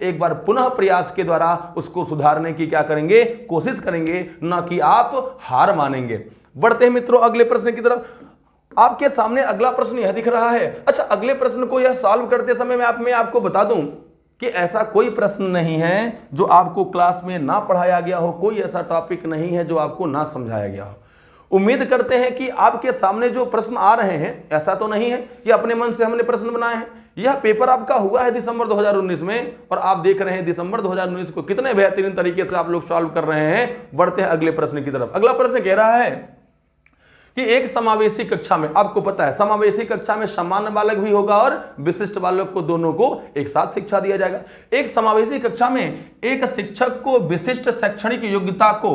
एक बार पुनः प्रयास के द्वारा उसको सुधारने की क्या करेंगे, कोशिश करेंगे, ना कि आप हार मानेंगे। बढ़ते हैं मित्रों अगले प्रश्न की तरफ। आपके सामने अगला प्रश्न यह दिख रहा है। अच्छा, अगले प्रश्न को यह सॉल्व करते समय मैं आपको बता दूं कि ऐसा कोई प्रश्न नहीं है जो आपको क्लास में ना पढ़ाया गया हो, कोई ऐसा टॉपिक नहीं है जो आपको ना समझाया गया हो। उम्मीद करते हैं कि आपके सामने जो प्रश्न आ रहे हैं, ऐसा तो नहीं है कि अपने मन से हमने प्रश्न बनाए हैं। यह पेपर आपका हुआ है दिसंबर 2019 में, और आप देख रहे हैं दिसंबर 2019 को कितने बेहतरीन तरीके से आप लोग सॉल्व कर रहे हैं। बढ़ते हैं अगले प्रश्न की तरफ। अगला प्रश्न कह रहा है कि एक समावेशी कक्षा में, आपको पता है समावेशी कक्षा में सामान्य बालक भी होगा और विशिष्ट बालक को, दोनों को एक साथ शिक्षा दिया जाएगा। एक समावेशी कक्षा में एक शिक्षक को विशिष्ट शैक्षणिक योग्यता को,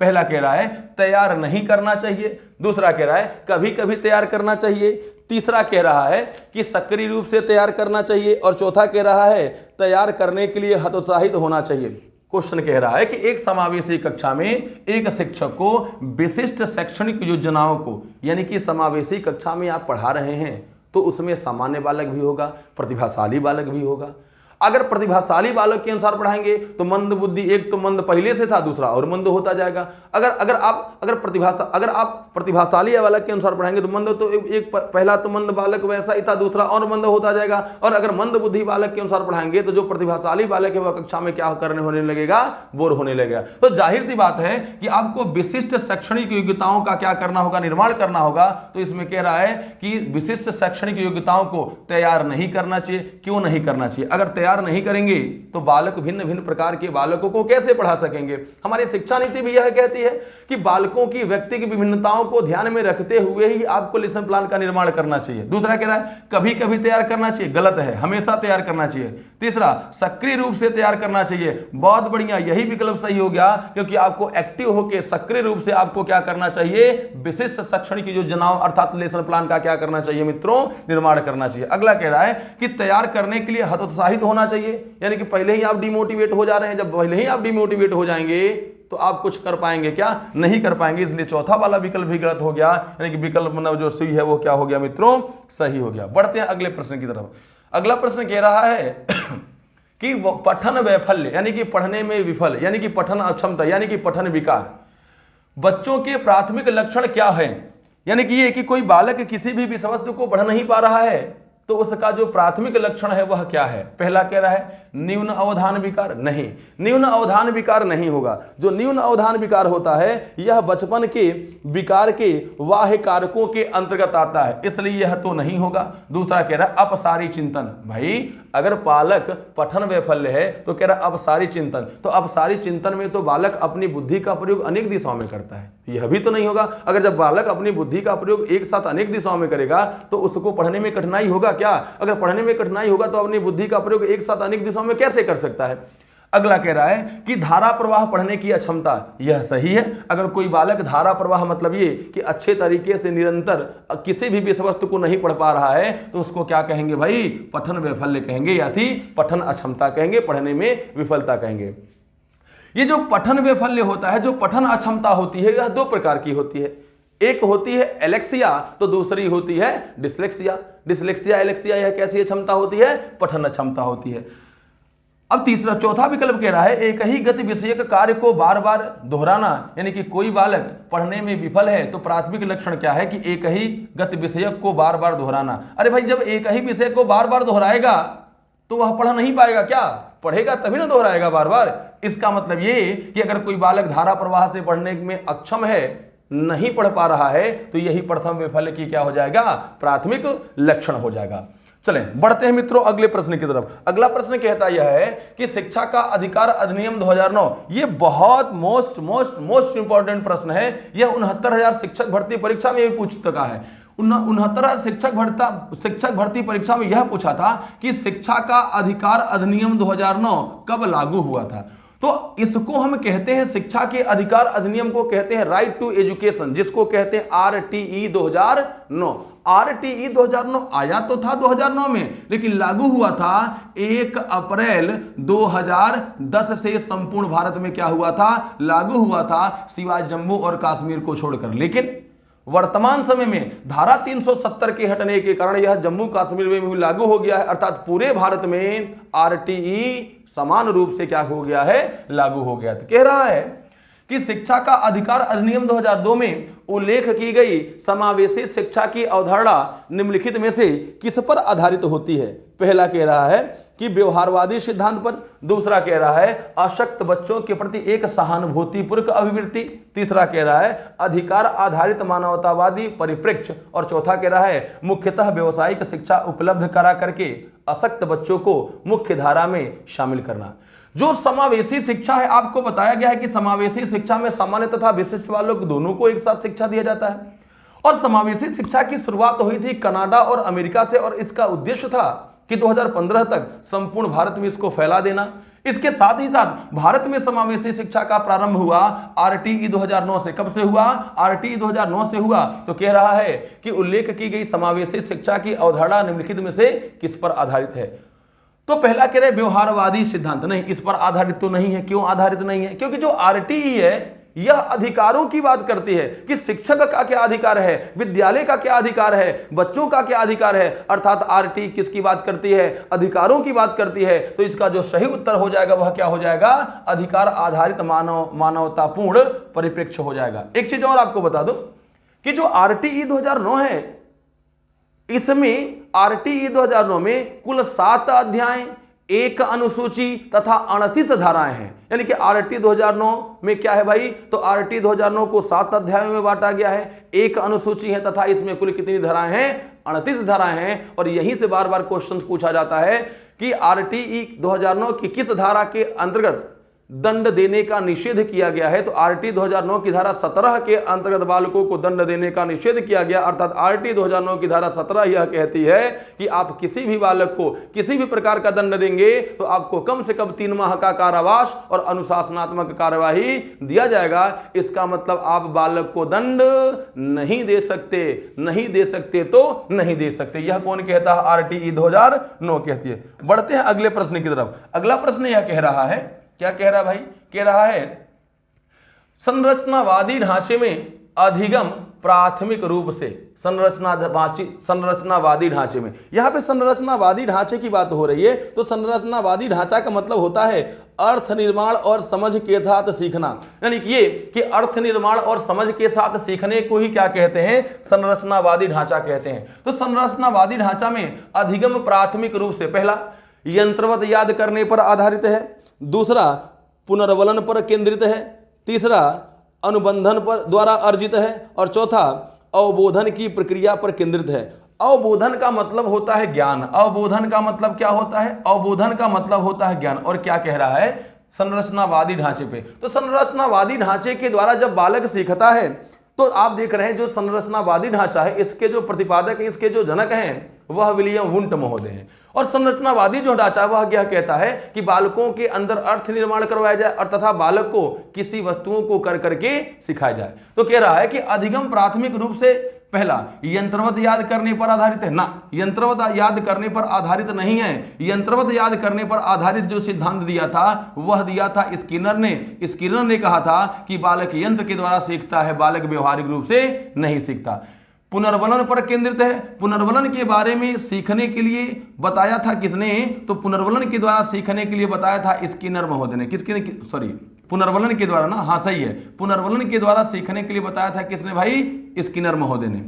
पहला कह रहा है तैयार नहीं करना चाहिए, दूसरा कह रहा है कभी कभी तैयार करना चाहिए, तीसरा कह रहा है कि सक्रिय रूप से तैयार करना चाहिए, और चौथा कह रहा है तैयार करने के लिए हतोत्साहित होना चाहिए। क्वेश्चन कह रहा है कि एक समावेशी कक्षा में एक शिक्षक को विशिष्ट शैक्षणिक योजनाओं को, यानी कि समावेशी कक्षा में आप पढ़ा रहे हैं तो उसमें सामान्य बालक भी होगा, प्रतिभाशाली बालक भी होगा। अगर प्रतिभाशाली बालक के अनुसार पढ़ाएंगे तो मंद बुद्धि, एक तो मंद पहले से था, दूसरा और मंद होता जाएगा। अगर आप प्रतिभाशाली बालक के अनुसार पढ़ाएंगे तो मंद, तो एक पहला तो मंद बालक वैसा ही था, दूसरा और मंद होता जाएगा। और अगर मंद बुद्धि बालक के अनुसार पढ़ाएंगे तो जो प्रतिभाशाली बालक है वह कक्षा में क्या करने होने लगेगा, बोर होने लगेगा। तो जाहिर सी बात है कि आपको विशिष्ट शैक्षणिक योग्यताओं का क्या करना होगा, निर्माण करना होगा। तो इसमें कह रहा है कि विशिष्ट शैक्षणिक योग्यताओं को तैयार नहीं करना चाहिए। क्यों नहीं करना चाहिए? अगर तैयार नहीं करेंगे तो बालक भिन्न भिन्न प्रकार के बालकों को कैसे पढ़ा सकेंगे। हमारी शिक्षा नीति भी यह कहती है कि बालकों की व्यक्तिगत विभिन्नताओं को ध्यान में रखते हुए ही आपको लेसन प्लान का निर्माण करना चाहिए। दूसरा कह रहा है कभी कभी तैयार करना चाहिए, गलत है, हमेशा तैयार करना चाहिए। तीसरा, सक्रिय रूप से तैयार करना चाहिए, बहुत बढ़िया, यही विकल्प सही हो गया, क्योंकि आपको एक्टिव होकर सक्रिय रूप से आपको क्या करना चाहिए, विशिष्ट शैक्षणिक योजनाओं अर्थात लेसन प्लान का क्या करना चाहिए मित्रों, निर्माण करना चाहिए। अगला कह रहा है कि तैयार करने के लिए हतोत्साहित होना चाहिए, यानी कि पहले ही आप डिमोटिवेट हो जा रहे हैं। जब पहले ही आप डिमोटिवेट हो जाएंगे तो आप कुछ कर पाएंगे क्या, नहीं कर पाएंगे। इसलिए चौथा वाला विकल्प भी गलत हो गया, यानी कि विकल्प मतलब जो सही है वो क्या हो गया मित्रों, सही हो गया। बढ़ते हैं अगले प्रश्न की तरफ। अगला प्रश्न कह रहा है कि पठन वैफल्य, यानी कि पढ़ने में विफल, यानी कि पठन अक्षमता, यानी कि पठन विकार, बच्चों के प्राथमिक लक्षण क्या है। यानी कि ये कि कोई बालक किसी भी विषय वस्तु को पढ़ नहीं पा रहा है, तो उसका जो प्राथमिक लक्षण है वह क्या है? पहला कह रहा है न्यून अवधान विकार। नहीं, न्यून अवधान विकार नहीं होगा। जो न्यून अवधान विकार होता है यह बचपन के विकार के वाह्य कारकों के अंतर्गत आता है, इसलिए यह तो नहीं होगा। दूसरा कह रहा है अपसारी चिंतन। भाई अगर बालक पठन वैफल्य है तो कह रहा अपसारी चिंतन, तो अपसारी चिंतन में तो बालक अपनी बुद्धि का प्रयोग अनेक दिशाओं में करता है, यह भी तो नहीं होगा। अगर जब बालक अपनी बुद्धि का प्रयोग एक साथ अनेक दिशाओं में करेगा तो उसको पढ़ने में कठिनाई होगा क्या? अगर पढ़ने में कठिनाई होगा तो अपनी बुद्धि का प्रयोग एक साथ अनेक दिशाओं में कैसे कर सकता है? अगला कह रहा है कि धारा प्रवाह पढ़ने की अक्षमता, यह सही है। अगर कोई बालक धारा प्रवाह मतलब ये कि अच्छे तरीके से निरंतर किसी भी विषय वस्तु को नहीं पढ़ पा रहा है तो उसको क्या कहेंगे भाई? पठन वैफल्य कहेंगे या थी पठन अक्षमता कहेंगे, पढ़ने में विफलता कहेंगे। ये जो पठन वैफल्य होता है, जो पठन अक्षमता होती है, यह दो प्रकार की होती है। एक होती है एलेक्सिया तो दूसरी होती है डिसलेक्सिया। डिसलेक्सिया एलेक्सिया यह कैसी क्षमता होती है? पठन अक्षमता होती है। अब तीसरा चौथा विकल्प कह रहा है एक ही गति विषयक कार्य को बार बार दोहराना, यानी कि कोई बालक पढ़ने में विफल है तो प्राथमिक लक्षण क्या है? कि एक ही गति विषयक को बार बार दोहराना। अरे भाई जब एक ही विषय को बार बार दोहराएगा तो वह पढ़ नहीं पाएगा क्या? पढ़ेगा तभी ना दोहराएगा बार बार। इसका मतलब ये कि अगर कोई बालक धारा प्रवाह से पढ़ने में अक्षम है, नहीं पढ़ पा रहा है, तो यही प्रथम वैफल्य की क्या हो जाएगा? प्राथमिक लक्षण हो जाएगा। चलें बढ़ते हैं मित्रों अगले प्रश्न की तरफ। अगला प्रश्न कहता यह है कि शिक्षा का अधिकार अधिनियम 2009, ये बहुत मोस्ट इंपॉर्टेंट प्रश्न है। यह 69,000 शिक्षक भर्ती परीक्षा में भी पूछ चुका है। 69,000 शिक्षक भर्ती परीक्षा में यह पूछा था कि शिक्षा का अधिकार अधिनियम 2009 कब लागू हुआ था। तो इसको हम कहते हैं, शिक्षा के अधिकार अधिनियम को कहते हैं राइट टू एजुकेशन, जिसको कहते हैं RTE 2009। RTE 2009 आया तो था 2009 में, लेकिन लागू हुआ था 1 अप्रैल 2010 से संपूर्ण भारत में क्या हुआ था? लागू हुआ था, सिवाय जम्मू और कश्मीर को छोड़कर। लेकिन वर्तमान समय में धारा 370 के हटने के कारण यह जम्मू कश्मीर में भी लागू हो गया है, अर्थात पूरे भारत में RTE समान रूप से क्या हो गया है? लागू हो गया। तो कह रहा है कि शिक्षा का अधिकार अधिनियम 2002 में उल्लेख की गई समावेशी शिक्षा की अवधारणा निम्नलिखित में से किस पर आधारित होती है? पहला कह रहा है कि व्यवहारवादी सिद्धांत पर, दूसरा कह रहा है अशक्त बच्चों के प्रति एक सहानुभूतिपूर्वक अभिवृत्ति, तीसरा कह रहा है अधिकार आधारित मानवतावादी परिप्रेक्ष्य, और चौथा कह रहा है मुख्यतः व्यावसायिक शिक्षा उपलब्ध करा करके अशक्त बच्चों को मुख्य धारा में शामिल करना। जो समावेशी शिक्षा है, आपको बताया गया है कि समावेशी शिक्षा में सामान्य तथा विशिष्ट वालों को दोनों को एक साथ शिक्षा दिया जाता है। और समावेशी शिक्षा की शुरुआत हुई थी कनाडा और अमेरिका से, और इसका उद्देश्य था कि 2015 तक संपूर्ण भारत में इसको फैला देना। इसके साथ ही साथ भारत में समावेशी शिक्षा का प्रारंभ हुआ RTE 2009 से। कब से हुआ? RTE 2009 से हुआ। तो कह रहा है कि उल्लेख की गई समावेशी शिक्षा की अवधारणा निम्नलिखित में से किस पर आधारित है? तो पहला कह रहे व्यवहारवादी सिद्धांत। नहीं, इस पर आधारित तो नहीं है। क्यों आधारित नहीं है? क्योंकि जो RTE है यह अधिकारों की बात करती है कि शिक्षक का क्या अधिकार है, विद्यालय का क्या अधिकार है, बच्चों का क्या अधिकार है, अर्थात RTE किसकी बात करती है? अधिकारों की बात करती है। तो इसका जो सही उत्तर हो जाएगा वह क्या हो जाएगा? अधिकार आधारित मानवतापूर्ण परिप्रेक्ष्य हो जाएगा। एक चीज और आपको बता दूं कि जो RTE 2009 है, इसमें RTE 2009 में कुल 7 अध्याय, 1 अनुसूची तथा 38 धाराएं हैं। यानी कि RTE 2009 में क्या है भाई? तो RTE 2009 को 7 अध्यायों में बांटा गया है, 1 अनुसूची है तथा इसमें कुल कितनी धाराएं हैं? 38 धाराएं हैं। और यहीं से बार बार क्वेश्चन पूछा जाता है कि RTE 2009 की किस धारा के अंतर्गत दंड देने का निषेध किया गया है? तो RTE 2009 की धारा 17 के अंतर्गत बालकों को दंड देने का निषेध किया गया। अर्थात RTE 2009 की धारा 17 यह कहती है कि आप किसी भी बालक को किसी भी प्रकार का दंड देंगे तो आपको कम से कम 3 माह का कारावास और अनुशासनात्मक कार्यवाही दिया जाएगा। इसका मतलब आप बालक को दंड नहीं दे सकते, नहीं दे सकते तो नहीं दे सकते। यह कौन कहता है? RTE 2009 कहती है। बढ़ते हैं अगले प्रश्न की तरफ। अगला प्रश्न यह कह रहा है, क्या कह रहा है भाई? कह रहा है संरचनावादी ढांचे में अधिगम प्राथमिक रूप से, संरचनावादी ढांचे में। यहां पे संरचनावादी ढांचे की बात हो रही है, तो संरचनावादी ढांचा का मतलब होता है अर्थ निर्माण और समझ के साथ सीखना। यानी कि ये कि अर्थ निर्माण और समझ के साथ सीखने को ही क्या कहते हैं, संरचनावादी ढांचा कहते हैं। तो संरचनावादी ढांचा में अधिगम प्राथमिक रूप से पहला यंत्रवत याद करने पर आधारित है, दूसरा पुनर्वलन पर केंद्रित है, तीसरा अनुबंधन पर द्वारा अर्जित है, और चौथा अवबोधन की प्रक्रिया पर केंद्रित है। अवबोधन का मतलब होता है ज्ञान। अवबोधन का मतलब क्या होता है, अवबोधन का मतलब होता है ज्ञान। और क्या कह रहा है, संरचनावादी ढांचे पे। तो संरचनावादी ढांचे के द्वारा जब बालक सीखता है, तो आप देख रहे हैं जो संरचनावादी ढांचा है, इसके जो प्रतिपादक हैं, इसके जो जनक हैं, वह विलियम वुंट महोदय हैं। और संरचनावादी जो ढांचा वह क्या कहता है कि बालकों के अंदर अर्थ निर्माण करवाया जाए और तथा बालक को किसी वस्तुओं को कर करके सिखाया जाए। तो कह रहा है कि अधिगम प्राथमिक रूप से पहला यंत्रवत याद करने पर आधारित है ना, यंत्रवत याद करने पर आधारित नहीं है। यंत्रवत याद करने पर आधारित जो सिद्धांत दिया था वह दिया था स्किनर ने। स्किनर ने कहा था कि बालक यंत्र के द्वारा सीखता है, बालक व्यवहारिक रूप से नहीं सीखता। पुनर्वलन पर केंद्रित है। पुनर्वलन के बारे में सीखने के लिए बताया था किसने, तो पुनर्वलन के द्वारा सीखने के लिए बताया था स्किनर महोदय ने। किसके, सॉरी, पुनर्वलन के द्वारा ना, हाँ सही है, पुनर्वलन के द्वारा सीखने के लिए बताया था किसने भाई, स्किनर महोदय ने।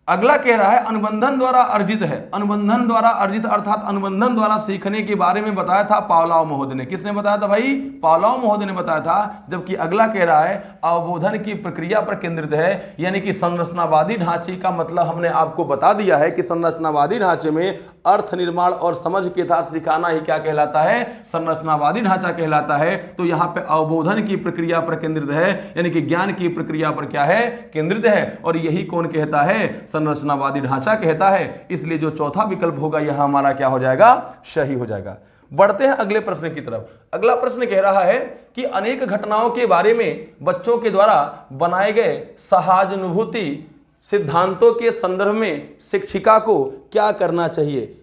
अगला कह रहा है अनुबंधन द्वारा अर्जित है। अनुबंधन द्वारा अर्जित अर्थात अनुबंधन द्वारा सीखने के बारे में बताया था पावलोव महोदय ने। किसने बताया था भाई, पावलोव महोदय ने बताया था। जबकि अगला कह रहा है अवबोधन की प्रक्रिया पर केंद्रित है। यानी कि संरचनावादी ढांचे का मतलब हमने आपको बता दिया है कि संरचनावादी ढांचे में अर्थ निर्माण और समझ के साथ सिखाना ही क्या कहलाता है, संरचनावादी ढांचा कहलाता है। तो यहाँ पे अवबोधन की प्रक्रिया पर केंद्रित है, यानी कि ज्ञान की प्रक्रिया पर क्या है, केंद्रित है। और यही कौन कहता है, संरचनावादी ढांचा कहता है। इसलिए जो चौथा विकल्प होगा यह हमारा क्या हो जाएगा, सही हो जाएगा। बढ़ते हैं अगले प्रश्न की तरफ। अगला प्रश्न कह रहा है कि अनेक घटनाओं के बारे में बच्चों के द्वारा बनाए गए सहानुभूति सिद्धांतों के संदर्भ में शिक्षिका को क्या करना चाहिए।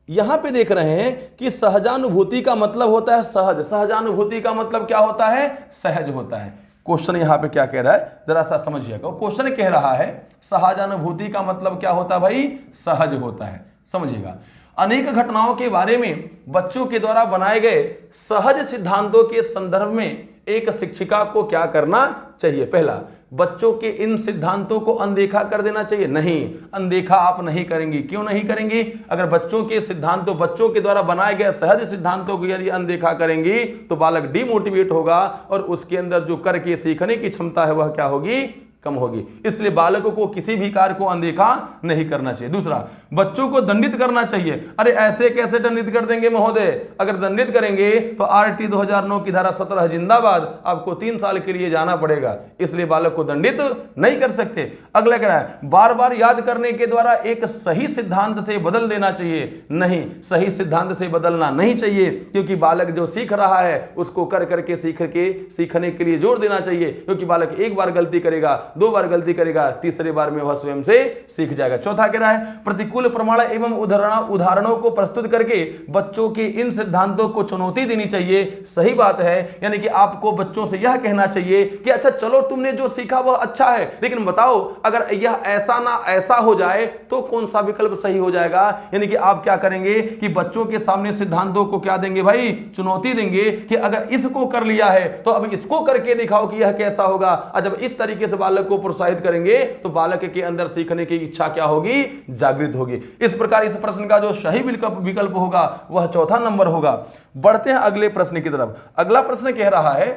यहां पे देख रहे हैं कि सहजानुभूति का मतलब होता है सहज। सहजानुभूति का मतलब क्या होता है, सहज होता है। क्वेश्चन यहां पे क्या कह रहा है, जरा सा समझिएगा। क्वेश्चन कह रहा है सहजानुभूति का मतलब क्या होता है भाई, सहज होता है। समझिएगा, अनेक घटनाओं के बारे में बच्चों के द्वारा बनाए गए सहज सिद्धांतों के संदर्भ में एक शिक्षिका को क्या करना चाहिए। पहला, बच्चों के इन सिद्धांतों को अनदेखा कर देना चाहिए। नहीं, अनदेखा आप नहीं करेंगी। क्यों नहीं करेंगी, अगर बच्चों के सिद्धांतों, बच्चों के द्वारा बनाए गए सहज सिद्धांतों को यदि अनदेखा करेंगी तो बालक डिमोटिवेट होगा और उसके अंदर जो करके सीखने की क्षमता है वह क्या होगी, कम होगी। इसलिए बालकों को किसी भी कार्य को अनदेखा नहीं करना चाहिए। दूसरा, बच्चों को दंडित करना चाहिए। अरे ऐसे कैसे दंडित कर देंगे महोदय, अगर दंडित करेंगे तो आरटी 2009 की धारा 17 जिंदाबाद, आपको 3 साल के लिए जाना पड़ेगा। इसलिए बालक को दंडित नहीं कर सकते। अगला कह रहा है बार बार याद करने के द्वारा एक सही सिद्धांत से बदल देना चाहिए। नहीं, सही सिद्धांत से बदलना नहीं चाहिए, क्योंकि बालक जो सीख रहा है उसको कर करके सीखने के लिए जोर देना चाहिए। क्योंकि बालक एक बार गलती करेगा, 2 बार गलती करेगा, तीसरे बार में वह स्वयं से सीख जाएगा। चौथा कह रहा है प्रतिकूल प्रमाण एवं उदाहरणों को प्रस्तुत करके बच्चों के इन सिद्धांतों को चुनौती देनी चाहिए। सही बात है, यानी कि आपको बच्चों से यह कहना चाहिए कि अच्छा चलो तुमने जो सीखा वह अच्छा है, लेकिन बताओ अगर यह ऐसा ना ऐसा हो जाए तो कौन सा विकल्प सही हो जाएगा। यानी कि आप क्या करेंगे कि बच्चों के सामने सिद्धांतों को क्या देंगे भाई, चुनौती देंगे कि अगर इसको कर लिया है तो अब इसको करके दिखाओ कि यह कैसा होगा। और जब इस तरीके से बालक को प्रोत्साहित करेंगे तो बालक के अंदर सीखने की इच्छा क्या होगी, जागृत होगी। इस प्रकार इस प्रश्न का जो सही विकल्प होगा वह चौथा नंबर होगा। बढ़ते हैं अगले प्रश्न की तरफ। अगला प्रश्न कह रहा है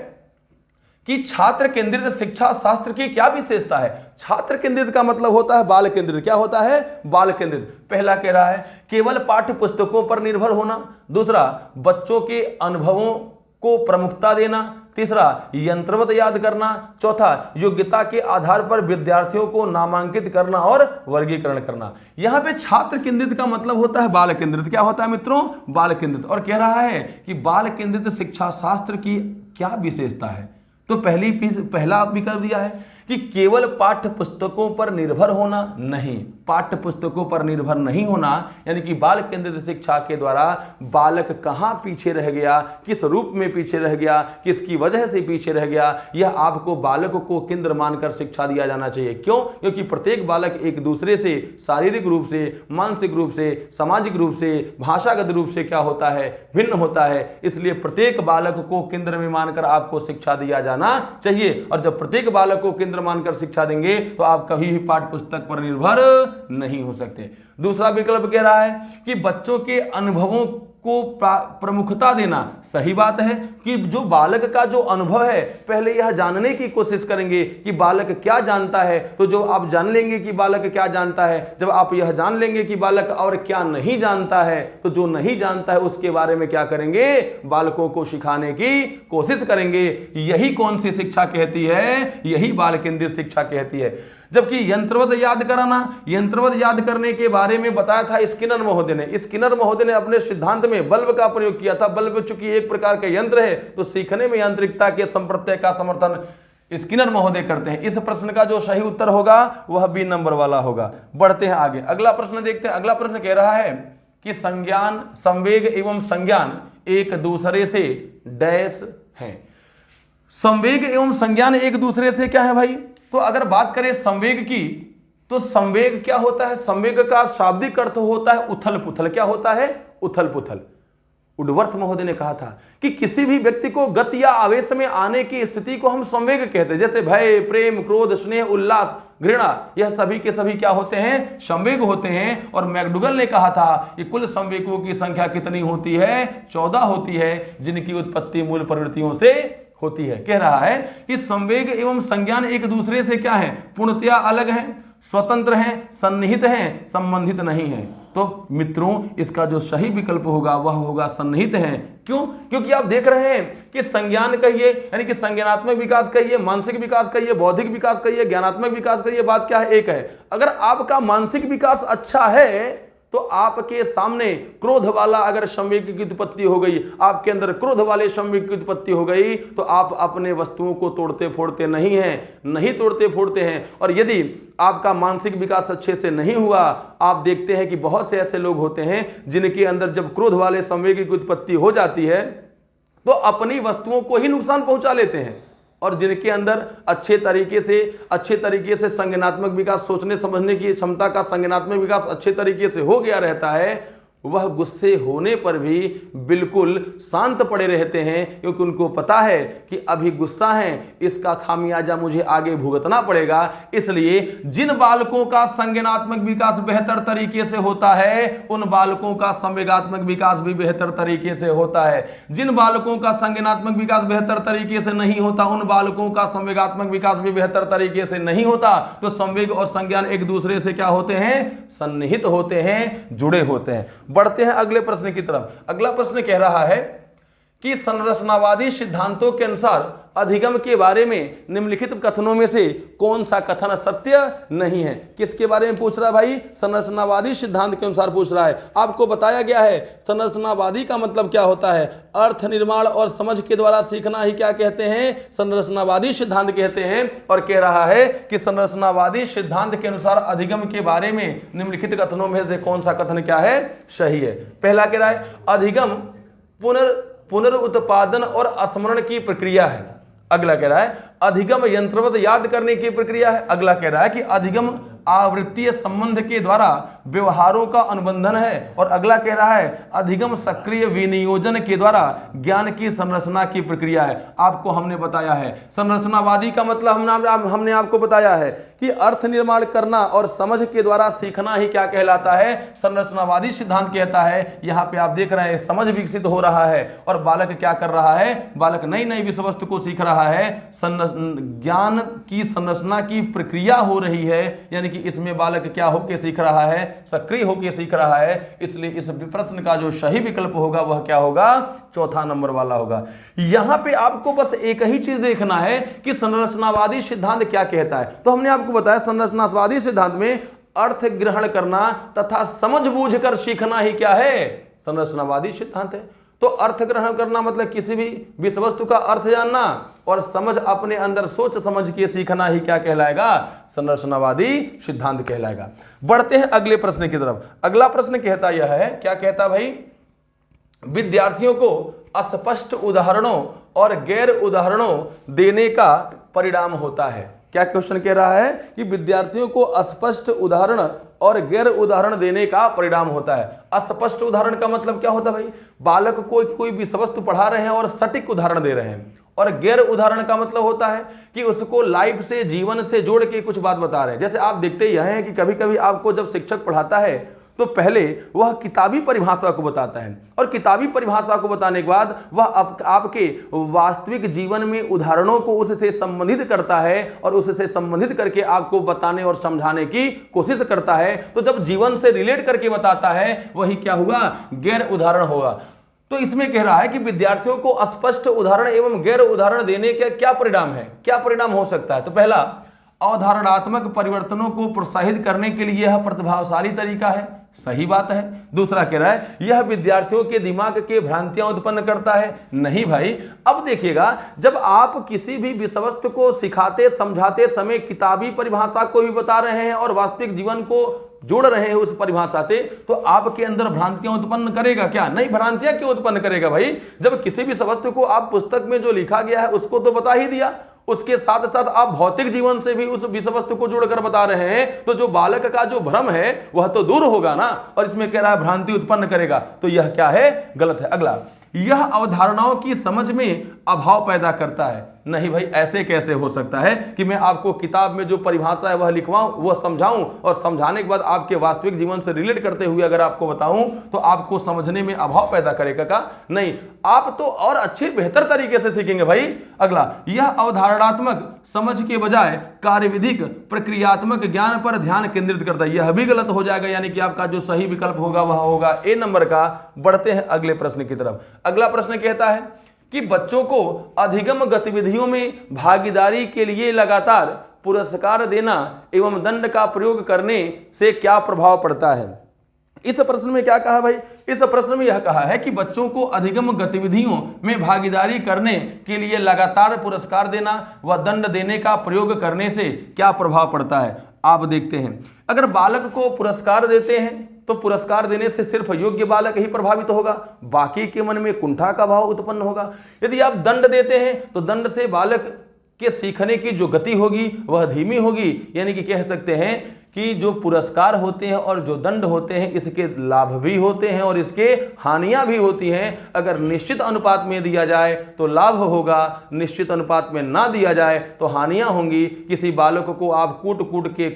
कि छात्र केंद्रित शिक्षा शास्त्र की क्या विशेषता है। छात्र केंद्रित का मतलब होता है बाल केंद्रित। क्या होता है, बाल केंद्रित। पहला कह रहा है केवल पाठ्य पुस्तकों पर निर्भर होना। दूसरा, बच्चों के अनुभवों को प्रमुखता देना। तीसरा, यंत्रवत याद करना। चौथा, योग्यता के आधार पर विद्यार्थियों को नामांकित करना और वर्गीकरण करना। यहां पे छात्र केंद्रित का मतलब होता है बाल केंद्रित। क्या होता है मित्रों, बाल केंद्रित। और कह रहा है कि बाल केंद्रित शिक्षा शास्त्र की क्या विशेषता है। तो पहला विकल्प दिया है कि केवल पाठ्य पुस्तकों पर निर्भर होना। नहीं, पाठ्य पुस्तकों पर निर्भर नहीं होना, यानी कि बाल केंद्रित शिक्षा के द्वारा बालक कहाँ पीछे रह गया, किस रूप में पीछे रह गया, किसकी वजह से पीछे रह गया, यह आपको बालक को केंद्र मानकर शिक्षा दिया जाना चाहिए। क्यों? क्योंकि प्रत्येक बालक एक दूसरे से शारीरिक रूप से, मानसिक रूप से, सामाजिक रूप से, भाषागत रूप से क्या होता है, भिन्न होता है। इसलिए प्रत्येक बालक को केंद्र में मानकर आपको शिक्षा दिया जाना चाहिए। और जब प्रत्येक बालक को केंद्र मानकर शिक्षा देंगे तो आप कभी भी पाठ्य पुस्तक पर निर्भर नहीं हो सकते। दूसरा विकल्प कह रहा है कि बच्चों के अनुभवों को प्रमुखता देना। सही बात है कि जो बालक का जो अनुभव है पहले यह जानने की कोशिश करेंगे कि बालक क्या जानता है। तो जो आप जान लेंगे कि बालक क्या जानता है, जब आप यह जान लेंगे कि बालक और क्या नहीं जानता है, तो जो नहीं जानता है उसके बारे में क्या करेंगे, बालकों को सिखाने की कोशिश करेंगे। यही कौन सी शिक्षा कहती है? यही बाल केंद्रित शिक्षा कहती है। जबकि यंत्रवत याद कराना, यंत्रवत याद करने के बारे में बताया था स्किनर महोदय ने। स्किनर महोदय ने अपने सिद्धांत में बल्ब का प्रयोग किया था। बल्ब चूंकि एक प्रकार का यंत्र है तो सीखने में यांत्रिकता के संप्रत्यय का समर्थन स्किनर महोदय करते हैं। इस प्रश्न का जो सही उत्तर होगा वह बी नंबर वाला होगा। बढ़ते हैं आगे, अगला प्रश्न देखते हैं। अगला प्रश्न कह रहा है कि संज्ञान, संवेग एवं संज्ञान एक दूसरे से डैश है। संवेग एवं संज्ञान एक दूसरे से क्या है भाई? तो अगर बात करें संवेग की, तो संवेग क्या होता है? संवेग का शाब्दिक अर्थ होता है उथल पुथल। क्या होता है? उथल पुथल। वुडवर्थ महोदय ने कहा था कि किसी भी व्यक्ति को गति या आवेश में आने की स्थिति को हम संवेग कहते हैं। जैसे भय, प्रेम, क्रोध, स्नेह, उल्लास, घृणा, यह सभी के सभी क्या होते हैं? संवेग होते हैं। और मैकडुगल ने कहा था कि कुल संवेगों की संख्या कितनी होती है? 14 होती है, जिनकी उत्पत्ति मूल प्रवृत्तियों से होती है। कह रहा है कि संवेग एवं संज्ञान एक दूसरे से क्या है? पूर्णतया अलग हैं, स्वतंत्र हैं, सन्निहित हैं, संबंधित नहीं हैं। तो मित्रों इसका जो सही विकल्प होगा वह होगा सन्निहित हैं। क्यों? क्योंकि आप देख रहे हैं कि संज्ञान कहिए, यानी कि संज्ञानात्मक विकास कहिए, मानसिक विकास कहिए, बौद्धिक विकास कहिए, ज्ञानात्मक विकास कहिए, बात क्या है? एक है। अगर आपका मानसिक विकास अच्छा है तो आपके सामने क्रोध वाला अगर संवेग की उत्पत्ति हो गई, आपके अंदर क्रोध वाले संवेग की उत्पत्ति हो गई, तो आप अपने वस्तुओं को तोड़ते फोड़ते नहीं हैं, नहीं तोड़ते फोड़ते हैं। और यदि आपका मानसिक विकास अच्छे से नहीं हुआ, आप देखते हैं कि बहुत से ऐसे लोग होते हैं जिनके अंदर जब क्रोध वाले संवेग की उत्पत्ति हो जाती है तो अपनी वस्तुओं को ही नुकसान पहुंचा लेते हैं। और जिनके अंदर अच्छे तरीके से संज्ञानात्मक विकास, सोचने समझने की क्षमता का संज्ञानात्मक विकास अच्छे तरीके से हो गया रहता है, वह गुस्से होने पर भी बिल्कुल शांत पड़े रहते हैं, क्योंकि उनको पता है कि अभी गुस्सा है, इसका खामियाजा मुझे आगे भुगतना पड़ेगा। इसलिए जिन बालकों का संज्ञानात्मक विकास बेहतर तरीके से होता है उन बालकों का संवेगात्मक विकास भी बेहतर तरीके से होता है। जिन बालकों का संज्ञानात्मक विकास बेहतर तरीके से नहीं होता उन बालकों का संवेगात्मक विकास भी बेहतर तरीके से नहीं होता। तो संवेग और संज्ञान एक दूसरे से क्या होते हैं? सन्निहित होते हैं, जुड़े होते हैं। बढ़ते हैं अगले प्रश्न की तरफ। अगला प्रश्न कह रहा है कि संरचनावादी सिद्धांतों के अनुसार अधिगम के बारे में निम्नलिखित कथनों में से कौन सा कथन सत्य नहीं है? किसके बारे में पूछ रहा है भाई? संरचनावादी सिद्धांत के अनुसार पूछ रहा है। आपको बताया गया है संरचनावादी का मतलब क्या होता है। अर्थ निर्माण और समझ के द्वारा सीखना ही क्या कहते हैं? संरचनावादी सिद्धांत कहते हैं। और कह रहा है कि संरचनावादी सिद्धांत के अनुसार अधिगम के बारे में निम्नलिखित कथनों में से कौन सा कथन क्या है? सही है। पहला कह रहा है अधिगम पुनरुत्पादन और स्मरण की प्रक्रिया है। अगला कह रहा है अधिगम यंत्रवत याद करने की प्रक्रिया है। अगला कह रहा है कि अधिगम आवृत्तीय संबंध के द्वारा व्यवहारों का अनुबंधन है। और अगला कह रहा है अधिगम सक्रिय विनियोजन के द्वारा ज्ञान की संरचना की प्रक्रिया है। आपको हमने बताया है संरचनावादी का मतलब हमने आपको बताया है कि अर्थ निर्माण करना और समझ के द्वारा सीखना ही क्या कहलाता है? संरचनावादी सिद्धांत कहता है। यहाँ पे आप देख रहे हैं समझ विकसित हो रहा है और बालक क्या कर रहा है? बालक नई नई विषय वस्तु को सीख रहा है, ज्ञान की संरचना की प्रक्रिया हो रही है, यानी कि इसमें बालक क्या होकर सीख रहा है? सक्रिय होकर सीख रहा है। इसलिए इस प्रश्न का जो सही विकल्प होगा वह क्या होगा? चौथा नंबर वाला होगा। यहां पे आपको बस एक ही चीज देखना है कि संरचनावादी सिद्धांत क्या कहता है। तो हमने आपको बताया संरचनावादी सिद्धांत में अर्थ ग्रहण करना तथा समझ बूझ कर सीखना ही क्या है? संरचनावादी सिद्धांत है। तो अर्थ ग्रहण करना मतलब किसी भी विषय वस्तु का अर्थ जानना और समझ अपने अंदर सोच समझ के सीखना ही क्या कहलाएगा? संरचनावादी सिद्धांत कहलाएगा। बढ़ते हैं अगले प्रश्न की तरफ। अगला प्रश्न कहता यह है, क्या कहता भाई, विद्यार्थियों को अस्पष्ट उदाहरणों और गैर उदाहरणों देने का परिणाम होता है। क्या क्वेश्चन कह रहा है कि विद्यार्थियों को अस्पष्ट उदाहरण और गैर उदाहरण देने का परिणाम होता है। अस्पष्ट उदाहरण का मतलब क्या होता है भाई, बालक को कोई विषय वस्तु पढ़ा रहे हैं और सटीक उदाहरण दे रहे हैं, और गैर उदाहरण का मतलब होता है कि उसको लाइफ से, जीवन से जोड़ के कुछ बात बता रहे हैं। जैसे आप देखते ही हैं कि कभी कभी आपको जब शिक्षक पढ़ाता है तो पहले वह किताबी परिभाषा को बताता है, और किताबी परिभाषा को बताने के बाद वह आपके वास्तविक जीवन में उदाहरणों को उससे संबंधित करता है, और उससे संबंधित करके आपको बताने और समझाने की कोशिश करता है। तो जब जीवन से रिलेट करके बताता है, वही क्या हुआ, गैर उदाहरण होगा। तो इसमें कह रहा है कि विद्यार्थियों को अस्पष्ट उदाहरण एवं गैर उदाहरण देने का क्या परिणाम है, क्या परिणाम हो सकता है। तो पहला, अवधारणात्मक परिवर्तनों को प्रोत्साहित करने के लिए यह प्रभावशाली तरीका है, सही बात है। दूसरा कह रहा है यह विद्यार्थियों के दिमाग के भ्रांतियां उत्पन्न करता है, नहीं भाई। अब देखिएगा, जब आप किसी भी विषय वस्तु को सिखाते समझाते समय किताबी परिभाषा को भी बता रहे हैं और वास्तविक जीवन को जोड़ रहे हैं उस परिभाषा से, तो आपके अंदर भ्रांतियां उत्पन्न करेगा क्या, नहीं। भ्रांतियां क्यों उत्पन्न करेगा भाई, जब किसी भी वस्तु को आप पुस्तक में जो लिखा गया है उसको तो बता ही दिया, उसके साथ साथ आप भौतिक जीवन से भी उस विषय वस्तु को जोड़कर बता रहे हैं, तो जो बालक का जो भ्रम है वह तो दूर होगा ना। और इसमें कह रहा है भ्रांति उत्पन्न करेगा, तो यह क्या है, गलत है। अगला, यह अवधारणाओं की समझ में अभाव पैदा करता है, नहीं भाई। ऐसे कैसे हो सकता है कि मैं आपको किताब में जो परिभाषा है वह लिखवाऊं, वह समझाऊं, और समझाने के बाद आपके वास्तविक जीवन से रिलेट करते हुए अगर आपको बताऊं तो आपको समझने में अभाव पैदा करेगा का, नहीं। आप तो और अच्छे बेहतर तरीके से सीखेंगे भाई। अगला, यह अवधारणात्मक समझ के बजाय कार्यविधिक प्रक्रियात्मक ज्ञान पर ध्यान केंद्रित करता है, यह भी गलत हो जाएगा। यानी कि आपका जो सही विकल्प होगा वह होगा ए नंबर का। बढ़ते हैं अगले प्रश्न की तरफ। अगला प्रश्न कहता है कि बच्चों को अधिगम गतिविधियों में भागीदारी के लिए लगातार पुरस्कार देना एवं दंड का प्रयोग करने से क्या प्रभाव पड़ता है। इस प्रश्न में क्या कहा भाई, इस प्रश्न में यह कहा है कि बच्चों को अधिगम गतिविधियों में भागीदारी करने के लिए लगातार पुरस्कार देना व दंड देने का प्रयोग करने से क्या प्रभाव पड़ता है। आप देखते हैं, अगर बालक को पुरस्कार देते हैं तो पुरस्कार देने से सिर्फ योग्य बालक ही प्रभावित होगा, बाकी के मन में कुंठा का भाव उत्पन्न होगा। यदि आप दंड देते हैं तो दंड से बालक के सीखने की जो गति होगी वह धीमी होगी। यानी कि कह सकते हैं कि जो पुरस्कार होते हैं और जो दंड होते हैं, इसके लाभ भी होते हैं और इसके हानियां भी होती हैं। अगर निश्चित अनुपात में दिया जाए तो लाभ होगा, निश्चित अनुपात में ना दिया जाए तो हानियां होंगी। किसी बालक को आप कूट कूट के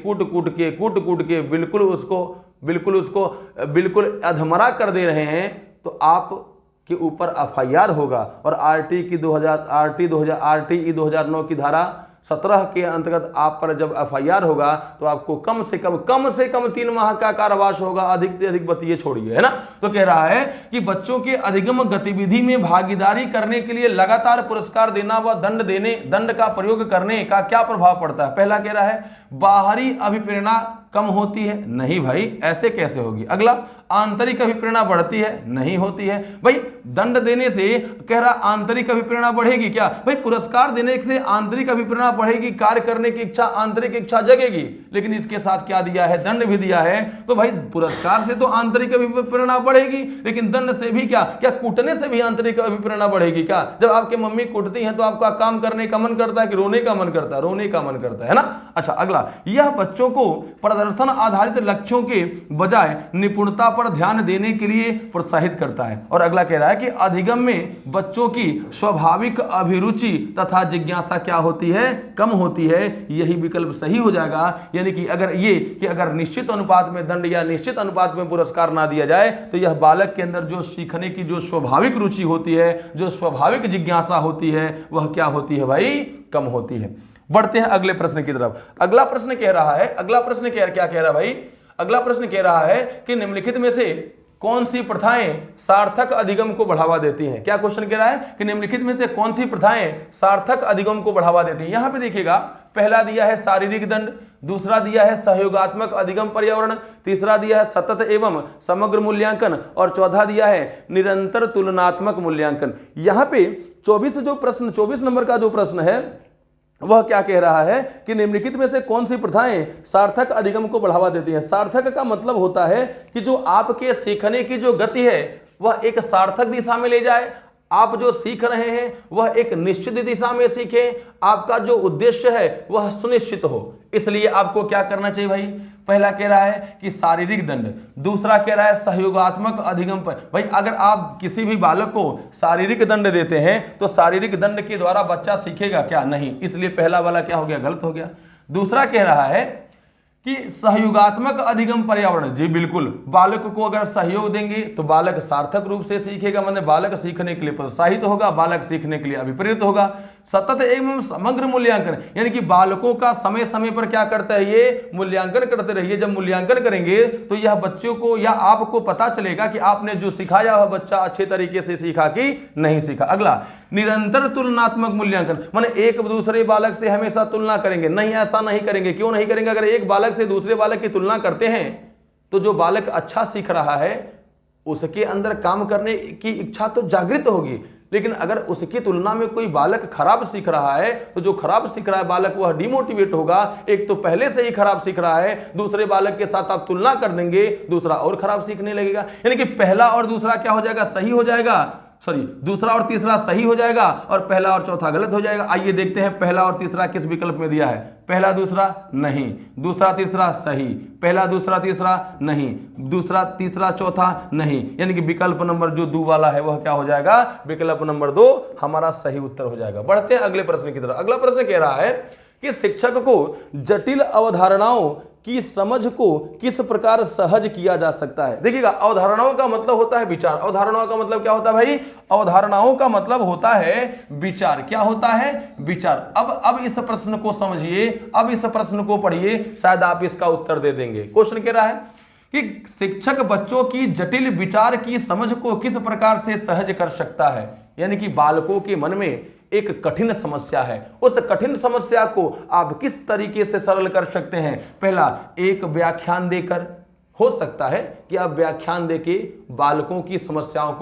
बिल्कुल अधमरा कर दे रहे हैं, तो आप के ऊपर एफआईआर होगा। और आरटी 2009 की धारा 17 के अंतर्गत आप पर जब एफआईआर होगा तो आपको कम से कम 3 माह का कारावास होगा, अधिक से अधिक बतिए छोड़िए, है ना। तो कह रहा है कि बच्चों के अधिगम गतिविधि में भागीदारी करने के लिए लगातार पुरस्कार देना व दंड का प्रयोग करने का क्या प्रभाव पड़ता है। पहला कह रहा है बाहरी अभिप्रेरणा कम होती है, नहीं भाई, ऐसे कैसे होगी। अगला, आंतरिक अभिप्रेरणा बढ़ती है, नहीं होती है भाई। दंड देने से कह रहा आंतरिक अभिप्रेरणा बढ़ेगी क्या भाई, पुरस्कार देने से आंतरिक अभिप्रेरणा बढ़ेगी, कार्य करने की इच्छा, आंतरिक इच्छा जगेगी। लेकिन इसके साथ क्या दिया है, दंड भी दिया है। तो भाई पुरस्कार से तो आंतरिक अभिप्रेरणा बढ़ेगी, लेकिन दंड से भी क्या कूटने से भी आंतरिक अभिप्रेरणा बढ़ेगी क्या। जब आपकी मम्मी कूटती है तो आपका काम करने का मन करता है कि रोने का मन करता है, रोने का मन करता है ना। अच्छा, अगला, यह बच्चों को प्रदर्शन आधारित लक्ष्यों के बजाय निपुणता पर ध्यान देने के लिए प्रोत्साहित करता है। और अगला कह रहा है कि अधिगम में बच्चों की स्वाभाविक अभिरुचि तथा जिज्ञासा क्या होती है, कम होती है। यही विकल्प सही हो जाएगा। यानी कि अगर निश्चित अनुपात में दंड या निश्चित अनुपात में पुरस्कार ना दिया जाए तो यह बालक के अंदर जो सीखने की जो स्वाभाविक रुचि होती है, जो स्वाभाविक जिज्ञासा होती है, वह क्या होती है भाई, कम होती है। बढ़ते हैं अगले प्रश्न की तरफ। अगला प्रश्न कह रहा है, क्या कह रहा है भाई, अगला प्रश्न कह रहा है कि निम्नलिखित में से कौन सी प्रथाएं सार्थक अधिगम को बढ़ावा देती हैं। क्या क्वेश्चन कह रहा है कि निम्नलिखित में से कौन सी प्रथाएं सार्थक अधिगम को बढ़ावा देती हैं। यहां पे देखिएगा, पहला दिया है शारीरिक दंड, दूसरा दिया है सहयोगात्मक अधिगम पर्यावरण, तीसरा दिया है सतत एवं समग्र मूल्यांकन, और चौथा दिया है निरंतर तुलनात्मक मूल्यांकन। यहां पे 24 नंबर का जो प्रश्न है वह क्या कह रहा है कि निम्नलिखित में से कौन सी प्रथाएं सार्थक अधिगम को बढ़ावा देती हैं। सार्थक का मतलब होता है कि जो आपके सीखने की जो गति है वह एक सार्थक दिशा में ले जाए, आप जो सीख रहे हैं वह एक निश्चित दिशा में सीखें, आपका जो उद्देश्य है वह सुनिश्चित हो। इसलिए आपको क्या करना चाहिए भाई, पहला कह रहा है कि शारीरिक दंड, दूसरा कह रहा है सहयोगात्मक अधिगम पर। भाई अगर आप किसी भी बालक को शारीरिक दंड देते हैं तो शारीरिक दंड के द्वारा बच्चा सीखेगा क्या? नहीं। इसलिए पहला वाला क्या हो गया, गलत हो गया। दूसरा कह रहा है कि सहयोगात्मक अधिगम पर्यावरण, जी बिल्कुल, बालक को अगर सहयोग देंगे तो बालक सार्थक रूप से सीखेगा, मतलब बालक सीखने के लिए प्रोत्साहित होगा, बालक सीखने के लिए अभिप्रेरित होगा। सतत एवं समग्र मूल्यांकन, यानी कि बालकों का समय समय पर क्या करता है, ये मूल्यांकन करते रहिए। जब मूल्यांकन करेंगे तो यह बच्चों को या आपको पता चलेगा कि आपने जो सिखाया वह बच्चा अच्छे तरीके से सीखा कि नहीं सीखा। अगला, निरंतर तुलनात्मक मूल्यांकन, माने एक दूसरे बालक से हमेशा तुलना करेंगे, नहीं ऐसा नहीं करेंगे। क्यों नहीं करेंगे? अगर एक बालक से दूसरे बालक की तुलना करते हैं तो जो बालक अच्छा सीख रहा है उसके अंदर काम करने की इच्छा तो जागृत होगी, लेकिन अगर उसकी तुलना में कोई बालक खराब सीख रहा है तो जो खराब सीख रहा है बालक वह डिमोटिवेट होगा। एक तो पहले से ही खराब सीख रहा है, दूसरे बालक के साथ आप तुलना कर देंगे, दूसरा और खराब सीखने लगेगा। यानी कि पहला और दूसरा क्या हो जाएगा, सही हो जाएगा, सॉरी दूसरा और तीसरा सही हो जाएगा और पहला और चौथा गलत हो जाएगा। आइए देखते हैं पहला और तीसरा किस विकल्प में दिया है। पहला दूसरा नहीं, दूसरा तीसरा सही, पहला दूसरा तीसरा नहीं, दूसरा तीसरा चौथा नहीं, यानी कि विकल्प नंबर जो 2 वाला है वह क्या हो जाएगा, विकल्प नंबर 2 हमारा सही उत्तर हो जाएगा। बढ़ते हैं अगले प्रश्न की तरफ। अगला प्रश्न कह रहा है कि शिक्षक को जटिल अवधारणाओं की समझ को किस प्रकार सहज किया जा सकता है। देखिएगा, अवधारणाओं का मतलब होता है विचार। अवधारणाओं का मतलब क्या होता है भाई, अवधारणाओं का मतलब होता है विचार। क्या होता है, विचार। अब इस प्रश्न को समझिए, अब इस प्रश्न को पढ़िए, शायद आप इसका उत्तर दे देंगे। क्वेश्चन कह रहा है कि शिक्षक बच्चों की जटिल विचार की समझ को किस प्रकार से सहज कर सकता है। यानी कि बालकों के मन में एक कठिन समस्या है, उस कठिन समस्या को आप किस तरीके से सरल कर सकते हैं। पहला, एक व्याख्यान देकर, हो सकता है कि आप व्याख्यान देके बालकों की समस्याओं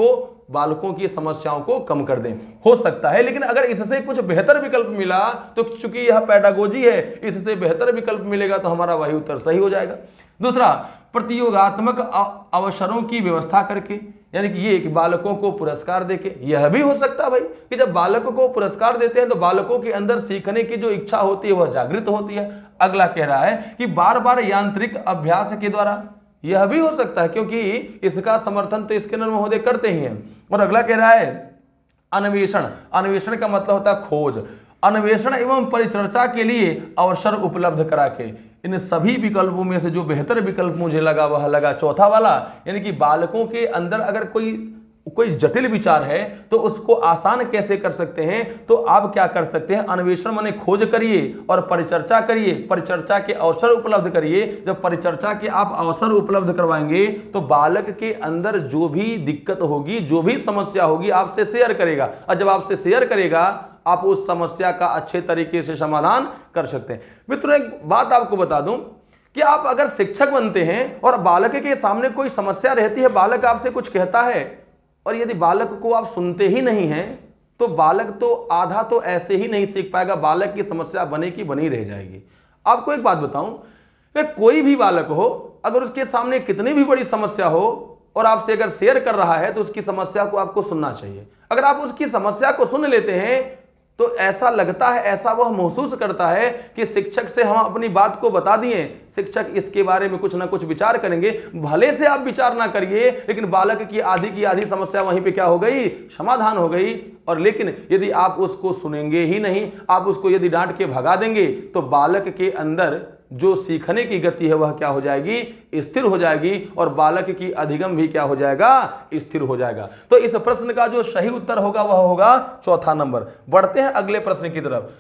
को कम कर दें, हो सकता है। लेकिन अगर इससे कुछ बेहतर विकल्प मिला तो चूंकि यह पेडागोजी है, इससे बेहतर विकल्प मिलेगा तो हमारा वही उत्तर सही हो जाएगा। दूसरा, प्रतियोगात्मक अवसरों की व्यवस्था करके, यानी कि ये कि बालकों को पुरस्कार देके, यह भी हो सकता है भाई कि जब बालकों को पुरस्कार देते हैं तो बालकों के अंदर सीखने की जो इच्छा होती है वह जागृत होती है। अगला कह रहा है कि बार बार यांत्रिक अभ्यास के द्वारा, यह भी हो सकता है क्योंकि इसका समर्थन तो स्किनर महोदय करते ही हैं। और अगला कह रहा है अन्वेषण। अन्वेषण का मतलब होता है खोज, अन्वेषण एवं परिचर्चा के लिए अवसर उपलब्ध करा के। इन सभी विकल्पों में से जो बेहतर विकल्प मुझे लगा वह लगा चौथा वाला, यानी कि बालकों के अंदर अगर कोई जटिल विचार है तो उसको आसान कैसे कर सकते हैं। तो आप क्या कर सकते हैं, अन्वेषण माने खोज करिए और परिचर्चा करिए, परिचर्चा के अवसर उपलब्ध करिए। जब परिचर्चा के आप अवसर उपलब्ध करवाएंगे तो बालक के अंदर जो भी दिक्कत होगी, जो भी समस्या होगी, आपसे शेयर करेगा, और जब आपसे शेयर करेगा आप उस समस्या का अच्छे तरीके से समाधान कर सकते हैं। मित्रों, एक बात आपको बता दूं कि आप अगर शिक्षक बनते हैं और बालक के सामने कोई समस्या रहती है, बालक आपसे कुछ कहता है और यदि बालक को आप सुनते ही नहीं हैं तो बालक तो आधा तो ऐसे ही नहीं सीख पाएगा, बालक की समस्या बने की बनी रह जाएगी। आपको एक बात बताऊं कि कोई भी बालक हो, अगर उसके सामने कितनी भी बड़ी समस्या हो और आपसे अगर शेयर कर रहा है तो उसकी समस्या को आपको सुनना चाहिए। अगर आप उसकी समस्या को सुन लेते हैं तो ऐसा लगता है, ऐसा वह महसूस करता है कि शिक्षक से हम अपनी बात को बता दिए, शिक्षक इसके बारे में कुछ ना कुछ विचार करेंगे। भले से आप विचार ना करिए, लेकिन बालक की आधी समस्या वहीं पे क्या हो गई, समाधान हो गई। और लेकिन यदि आप उसको सुनेंगे ही नहीं, आप उसको यदि डांट के भगा देंगे तो बालक के अंदर जो सीखने की गति है वह क्या हो जाएगी, स्थिर हो जाएगी, और बालक की अधिगम भी क्या हो जाएगा, स्थिर हो जाएगा। तो इस प्रश्न का जो सही उत्तर होगा वह होगा चौथा नंबर। बढ़ते हैं अगले प्रश्न की तरफ।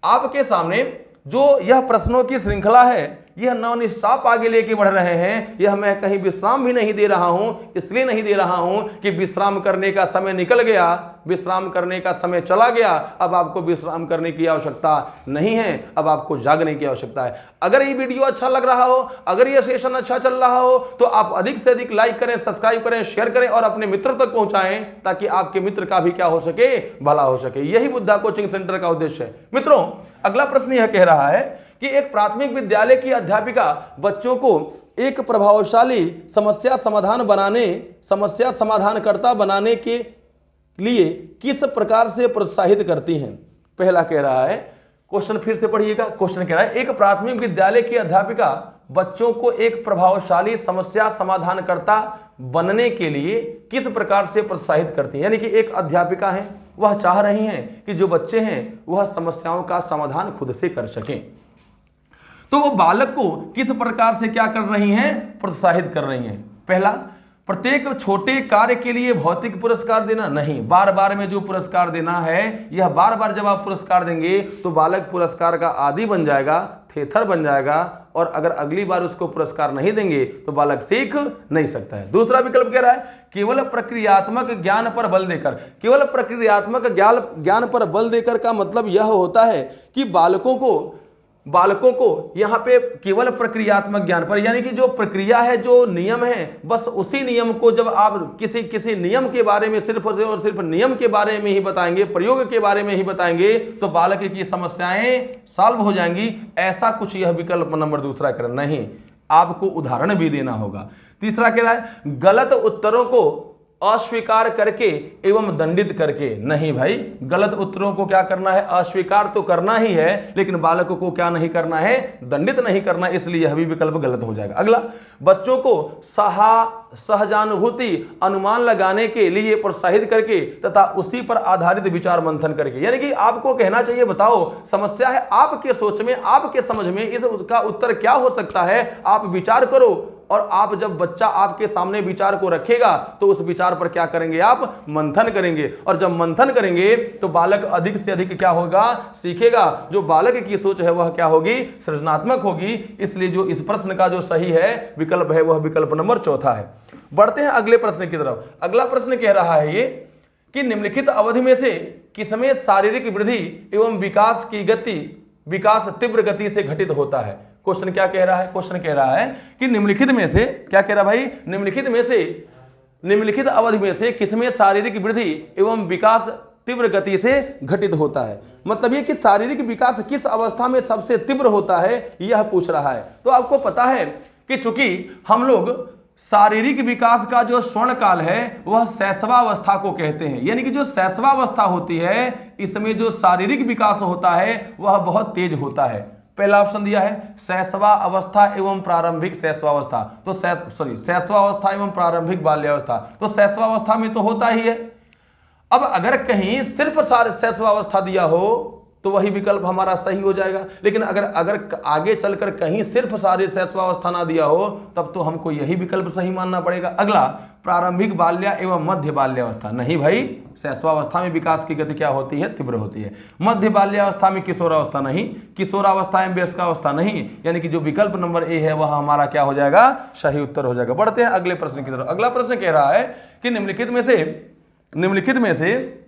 आपके सामने जो यह प्रश्नों की श्रृंखला है यह नॉन स्टॉप आगे लेके बढ़ रहे हैं। यह मैं कहीं विश्राम भी नहीं दे रहा हूं, इसलिए नहीं दे रहा हूं कि विश्राम करने का समय निकल गया, विश्राम करने का समय चला गया, अब आपको विश्राम करने की आवश्यकता नहीं है, अब आपको जागने की आवश्यकता है। अगर ये वीडियो अच्छा लग रहा हो, अगर ये सेशन अच्छा चल रहा हो, तो आप अधिक से अधिक लाइक करें, सब्सक्राइब करें, शेयर करें और अपने मित्र तक पहुंचाएं, ताकि आपके मित्र का भी क्या हो सके, भला हो सके। यही बुद्धा कोचिंग सेंटर का उद्देश्य है। मित्रों, अगला प्रश्न यह कह रहा है कि एक प्राथमिक विद्यालय की अध्यापिका बच्चों को एक प्रभावशाली समस्या समाधानकर्ता बनाने के लिए किस प्रकार से प्रोत्साहित करती हैं। पहला कह रहा है, क्वेश्चन फिर से पढ़िएगा। क्वेश्चन कह रहा है, एक प्राथमिक विद्यालय की अध्यापिका बच्चों को एक प्रभावशाली समस्या समाधानकर्ता बनने के लिए किस प्रकार से प्रोत्साहित करती है। यानी कि एक अध्यापिका है, वह चाह रही हैं कि जो बच्चे हैं वह समस्याओं का समाधान खुद से कर सकें, तो वो बालक को किस प्रकार से क्या कर रही हैं, प्रोत्साहित कर रही हैं। पहला, प्रत्येक छोटे कार्य के लिए भौतिक पुरस्कार देना नहीं, बार बार में जो पुरस्कार देना है, यह बार बार जब आप पुरस्कार देंगे तो बालक पुरस्कार का आदी बन जाएगा, थेथर बन जाएगा, और अगर अगली बार उसको पुरस्कार नहीं देंगे तो बालक सीख नहीं सकता है। दूसरा विकल्प कह रहा है, केवल प्रक्रियात्मक ज्ञान पर बल देकर। केवल प्रक्रियात्मक ज्ञान पर बल देकर का मतलब यह होता है कि बालकों को यहाँ पे केवल प्रक्रियात्मक ज्ञान पर, यानी कि जो प्रक्रिया है, जो नियम है, बस उसी नियम को जब आप किसी नियम के बारे में सिर्फ और सिर्फ नियम के बारे में ही बताएंगे, प्रयोग के बारे में ही बताएंगे, तो बालक की समस्याएं सॉल्व हो जाएंगी। ऐसा कुछ यह विकल्प नंबर दूसरा कर नहीं, आपको उदाहरण भी देना होगा। तीसरा कह रहा है, गलत उत्तरों को अस्वीकार करके एवं दंडित करके। नहीं भाई, गलत उत्तरों को क्या करना है, अस्वीकार तो करना ही है, लेकिन बालकों को क्या नहीं करना है, दंडित नहीं करना, इसलिए यह भी विकल्प गलत हो जाएगा। अगला, बच्चों को सहजानुभूति अनुमान लगाने के लिए प्रोत्साहित करके तथा उसी पर आधारित विचार मंथन करके। यानी कि आपको कहना चाहिए, बताओ समस्या है आपके सोच में, आपके समझ में, इसका उत्तर क्या हो सकता है, आप विचार करो, और आप जब बच्चा आपके सामने विचार को रखेगा तो उस विचार पर क्या करेंगे, आप मंथन करेंगे, और जब मंथन करेंगे तो बालक अधिक से अधिक क्या होगा, सीखेगा। जो बालक की सोच है वह क्या होगी, सृजनात्मक होगी। इसलिए जो इस प्रश्न का जो सही है विकल्प है वह विकल्प नंबर चौथा है। बढ़ते हैं अगले प्रश्न की तरफ। अगला प्रश्न कह रहा है ये कि निम्नलिखित अवधि में से किसमें शारीरिक वृद्धि एवं विकास तीव्र गति से घटित होता है। क्वेश्चन क्या कह रहा है, क्वेश्चन कह रहा है कि निम्नलिखित में से, क्या कह रहा भाई, निम्नलिखित अवधि में से किसमें शारीरिक वृद्धि एवं विकास तीव्र गति से घटित होता है। मतलब ये कि शारीरिक विकास किस अवस्था में सबसे तीव्र होता है, यह पूछ रहा है। तो आपको पता है कि चूंकि हम लोग शारीरिक विकास का जो स्वर्ण काल है वह शैशवावस्था को कहते हैं। यानी कि जो शैशवावस्था होती है, इसमें जो शारीरिक विकास होता है वह बहुत तेज होता है। पहला ऑप्शन दिया है शैशवावस्था एवं प्रारंभिक शैशवावस्था, तो शैशवावस्था एवं प्रारंभिक बाल्यावस्था, तो शैशवावस्था में तो होता ही है। अब अगर कहीं सिर्फ शैशवावस्था दिया हो तो वही विकल्प हमारा सही हो जाएगा, लेकिन अगर आगे चलकर कहीं सिर्फ शैशवावस्था ना दिया हो तब तो हमको यही विकल्प सही मानना पड़ेगा। अगला, प्रारंभिक बाल्या एवं मध्य बाल्यावस्था। नहीं भाई, शैशवावस्था में विकास की गति क्या होती है, तीव्र होती है। मध्य बाल्यावस्था में किशोरावस्था नहीं, किशोरावस्था में वयस्कावस्था नहीं, यानी कि जो विकल्प नंबर ए है वह हमारा क्या हो जाएगा, सही उत्तर हो जाएगा। बढ़ते हैं अगले प्रश्न की तरफ। अगला प्रश्न कह रहा है कि निम्नलिखित में से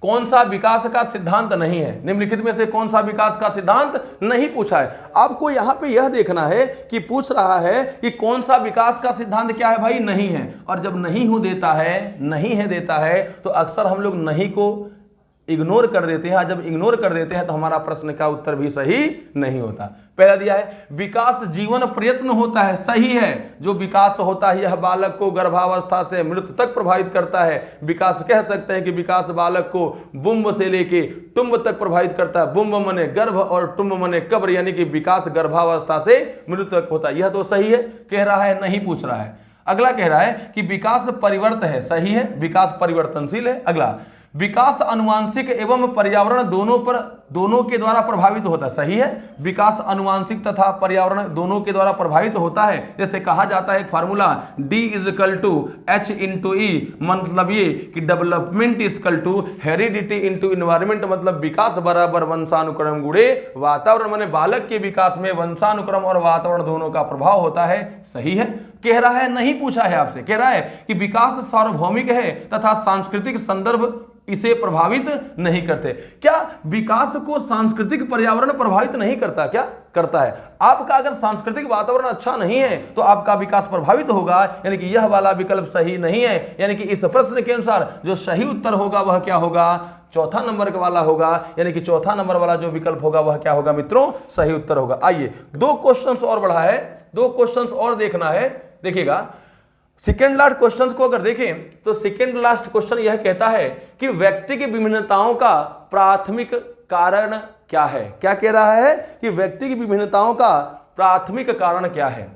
कौन सा विकास का सिद्धांत नहीं है। निम्नलिखित में से कौन सा विकास का सिद्धांत नहीं पूछा है। आपको यहां पे यह देखना है कि पूछ रहा है कि कौन सा विकास का सिद्धांत क्या है भाई, नहीं है। और जब नहीं देता है तो अक्सर हम लोग नहीं को इग्नोर कर देते हैं। जब इग्नोर कर देते हैं तो हमारा प्रश्न का उत्तर भी सही नहीं होता। पहला दिया है विकास जीवन प्रयत्न होता है, सही है। जो विकास होता है यह बालक को गर्भावस्था से मृत्यु तक प्रभावित करता है। विकास कह सकते हैं कि विकास बालक को बुम्ब से लेके टुम्ब तक प्रभावित करता है। बुम्ब मने गर्भ और टुम्ब मने कब्र, यानी कि विकास गर्भावस्था से मृत्यु तक होता है। यह तो सही है, कह रहा है, नहीं पूछ रहा है। अगला कह रहा है कि विकास परिवर्त है, सही है, विकास परिवर्तनशील है। अगला, विकास अनुवांशिक एवं पर्यावरण दोनों पर दोनों के द्वारा प्रभावित होता है, सही है। विकास आनुवांशिक तथा पर्यावरण दोनों के द्वारा प्रभावित होता है। जैसे कहा जाता है एक फार्मूला D=H/E, मतलब ये कि डेवलपमेंट = हेरिडिटी × इन्वायरमेंट, मतलब विकास बराबर वंशानुक्रम गुणे वातावरण, माने बालक के विकास में वंशानुक्रम और वातावरण दोनों का प्रभाव होता है, सही है। कह रहा है, नहीं पूछा है आपसे, कह रहा है कि विकास सार्वभौमिक है तथा सांस्कृतिक संदर्भ इसे प्रभावित नहीं करते। क्या विकास को सांस्कृतिक पर्यावरण प्रभावित नहीं करता? क्या करता है। आपका अगर सांस्कृतिक वातावरण अच्छा नहीं है तो आपका विकास प्रभावित होगा, यानी कि यह वाला विकल्प सही नहीं है। यानी कि इस प्रश्न के अनुसार जो सही उत्तर होगा वह क्या होगा? चौथा नंबर वाला होगा, यानी कि चौथा नंबर वाला जो विकल्प होगा वह क्या होगा मित्रों? सही उत्तर होगा। आइए 2 क्वेश्चंस और बढ़ा है, 2 क्वेश्चंस और देखना है। देखिएगा सेकेंड लास्ट क्वेश्चन को अगर देखें तो सेकेंड लास्ट क्वेश्चन यह कहता है कि व्यक्ति की विभिन्नताओं का प्राथमिक कारण क्या है। क्या कह रहा है कि व्यक्ति की विभिन्नताओं का प्राथमिक कारण क्या है,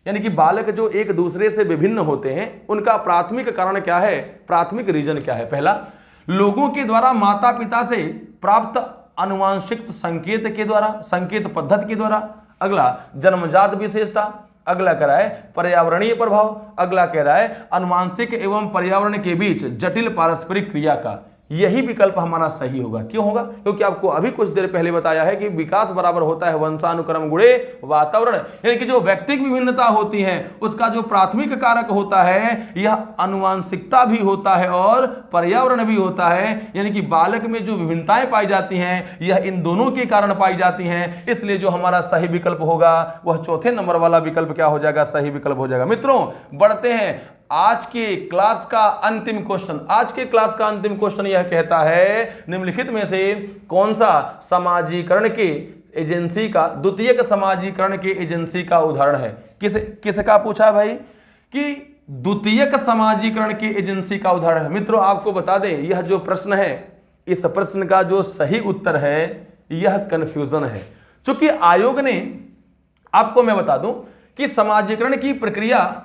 यानी कि बालक जो एक दूसरे से विभिन्न होते हैं उनका प्राथमिक कारण क्या है, प्राथमिक रीजन क्या है। पहला, लोगों के द्वारा माता पिता से प्राप्त आनुवांशिक संकेत के द्वारा, संकेत पद्धति के द्वारा। अगला, जन्मजात विशेषता। अगला कह रहा है पर्यावरणीय प्रभाव। अगला कह रहा है आनुवांशिक एवं पर्यावरण के बीच जटिल पारस्परिक क्रिया का। यही विकल्प हमारा सही होगा। क्यों होगा? क्योंकि आपको अभी कुछ देर पहले बताया है कि विकास बराबर होता है वंशानुक्रम गुणे वातावरण, यानी कि जो व्यक्तिगत विभिन्नता होती है उसका जो प्राथमिक कारक होता है यह आनुवांशिकता भी होता है और पर्यावरण भी होता है। यानी कि बालक में जो विभिन्नताएं पाई जाती हैं यह इन दोनों के कारण पाई जाती हैं। इसलिए जो हमारा सही विकल्प होगा वह चौथे नंबर वाला विकल्प क्या हो जाएगा? सही विकल्प हो जाएगा। मित्रों बढ़ते हैं आज के क्लास का अंतिम क्वेश्चन। आज के क्लास का अंतिम क्वेश्चन यह कहता है निम्नलिखित में से कौन सा समाजीकरण के एजेंसी का, द्वितीयक समाजीकरण के एजेंसी का उदाहरण है। किसका पूछा भाई? कि द्वितीयक समाजीकरण के एजेंसी का उदाहरण है। मित्रों आपको बता दें यह जो प्रश्न है इस प्रश्न का जो सही उत्तर है यह कंफ्यूजन है। चूंकि आयोग ने, आपको मैं बता दूं कि समाजीकरण की प्रक्रिया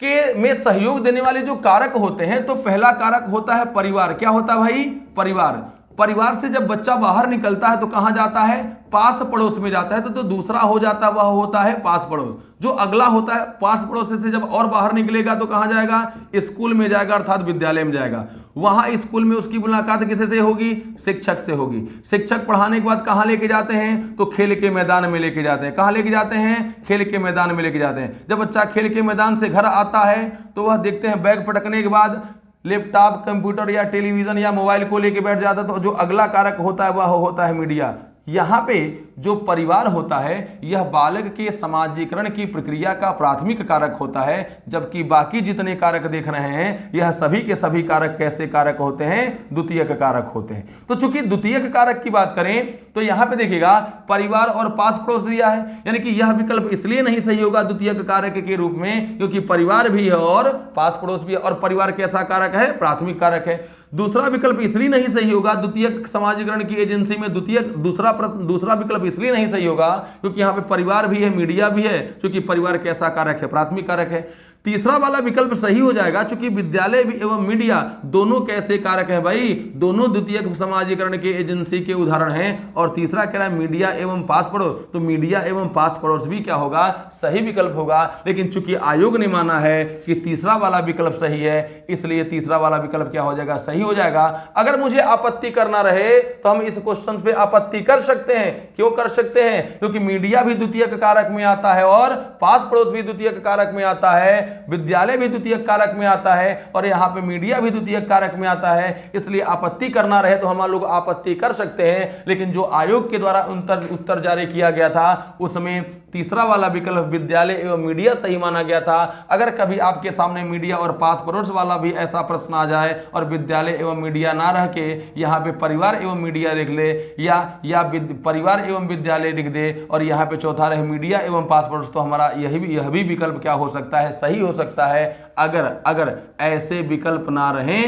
के में सहयोग देने वाले जो कारक होते हैं तो पहला कारक होता है परिवार। क्या होता है भाई? परिवार। परिवार से जब बच्चा बाहर निकलता है तो कहां जाता है? पास पड़ोस में जाता है। तो दूसरा हो जाता है वह होता है पास पड़ोस। जो अगला होता है पास पड़ोस से जब और बाहर निकलेगा तो कहां जाएगा? स्कूल में जाएगा, अर्थात विद्यालय में जाएगा। वहां स्कूल में उसकी मुलाकात किसे से होगी? शिक्षक से होगी। शिक्षक पढ़ाने के बाद कहां लेके जाते हैं? तो खेल के मैदान में लेके जाते हैं। कहां लेके जाते हैं? खेल के मैदान में लेके जाते हैं। जब बच्चा खेल के मैदान से घर आता है तो वह देखते हैं बैग पटकने के बाद लैपटॉप, कंप्यूटर या टेलीविजन या मोबाइल को लेके बैठ जाता है। तो जो अगला कारक होता है वह होता है मीडिया। यहाँ पे जो परिवार होता है यह बालक के समाजीकरण की प्रक्रिया का प्राथमिक कारक होता है, जबकि बाकी जितने कारक देख रहे हैं यह सभी के सभी कारक कैसे कारक होते हैं? द्वितीयक कारक होते हैं। तो चूंकि द्वितीयक कारक की बात करें तो यहाँ पे देखिएगा परिवार और पास पड़ोस दिया है, यानी कि यह विकल्प इसलिए नहीं सही होगा द्वितीयक कारक के रूप में क्योंकि परिवार भी है और पास पड़ोस भी है, और परिवार कैसा कारक है? प्राथमिक कारक है। दूसरा विकल्प इसलिए नहीं सही होगा द्वितीयक समाजीकरण की एजेंसी में दूसरा विकल्प इसलिए नहीं सही होगा क्योंकि यहाँ पे परिवार भी है, मीडिया भी है, क्योंकि परिवार कैसा कारक है? प्राथमिक कारक है। तीसरा वाला विकल्प सही हो जाएगा क्योंकि विद्यालय भी एवं मीडिया दोनों कैसे कारक है भाई? दोनों द्वितीयक समाजीकरण के एजेंसी के उदाहरण हैं। और तीसरा कह रहा है मीडिया एवं पास पड़ोस, तो मीडिया एवं पास पड़ोस भी क्या होगा? सही विकल्प होगा। लेकिन चूंकि आयोग ने माना है कि तीसरा वाला विकल्प सही है इसलिए तीसरा वाला विकल्प क्या हो जाएगा? सही हो जाएगा। अगर मुझे आपत्ति करना रहे तो हम इस क्वेश्चन पे आपत्ति कर सकते हैं। क्यों कर सकते हैं? क्योंकि मीडिया भी द्वितीयक कारक में आता है और पास पड़ोस भी द्वितीयक कारक में आता है, विद्यालय भी द्वितीयक कारक में आता है और यहाँ पे मीडिया भी द्वितीयक कारक में आता है। इसलिए आपत्ति करना रहे तो हम लोग आपत्ति कर सकते हैं। लेकिन जो आयोग के द्वारा उत्तर जारी किया गया था उसमें तीसरा वाला विकल्प विद्यालय एवं मीडिया सही माना गया था। अगर कभी आपके सामने मीडिया और पास पड़ोस वाला भी ऐसा प्रश्न आ जाए और विद्यालय एवं मीडिया ना रह के यहाँ पे परिवार एवं मीडिया लिख ले या परिवार एवं विद्यालय लिख दे और यहाँ पे चौथा रहे मीडिया एवं पास पड़ोस, तो हमारा यह भी विकल्प क्या हो सकता है? सही हो सकता है। अगर ऐसे विकल्प ना रहे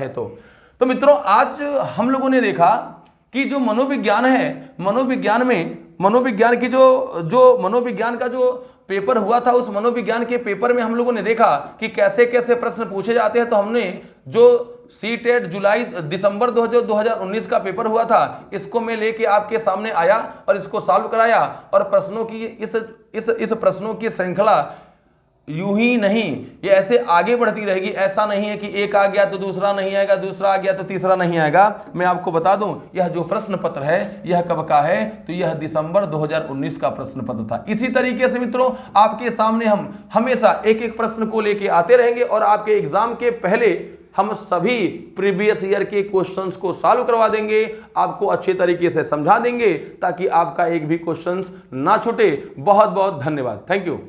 तो मित्रों आज हम लोगों ने देखा कि जो मनोविज्ञान है, मनोविज्ञान की मनोविज्ञान का जो पेपर हुआ था उस मनोविज्ञान के पेपर में हम लोगों ने देखा कि कैसे कैसे प्रश्न पूछे जाते हैं। तो हमने जो सीटेट दिसंबर 2019 का पेपर हुआ था, इसको मैं लेके आपके सामने आया और इसको सॉल्व कराया। और प्रश्नों की इस प्रश्नों की श्रृंखला यूं ही नहीं, ये ऐसे आगे बढ़ती रहेगी। ऐसा नहीं है कि एक आ गया तो दूसरा नहीं आएगा, दूसरा आ गया तो तीसरा नहीं आएगा। मैं आपको बता दूं, यह जो प्रश्न पत्र है यह कब का है, तो यह दिसंबर 2019 का प्रश्न पत्र था। इसी तरीके से मित्रों, आपके सामने हम हमेशा एक एक प्रश्न को लेके आते रहेंगे और आपके एग्जाम के पहले हम सभी प्रीवियस ईयर के क्वेश्चंस को सॉल्व करवा देंगे, आपको अच्छे तरीके से समझा देंगे ताकि आपका एक भी क्वेश्चंस ना छूटे। बहुत बहुत धन्यवाद। Thank you.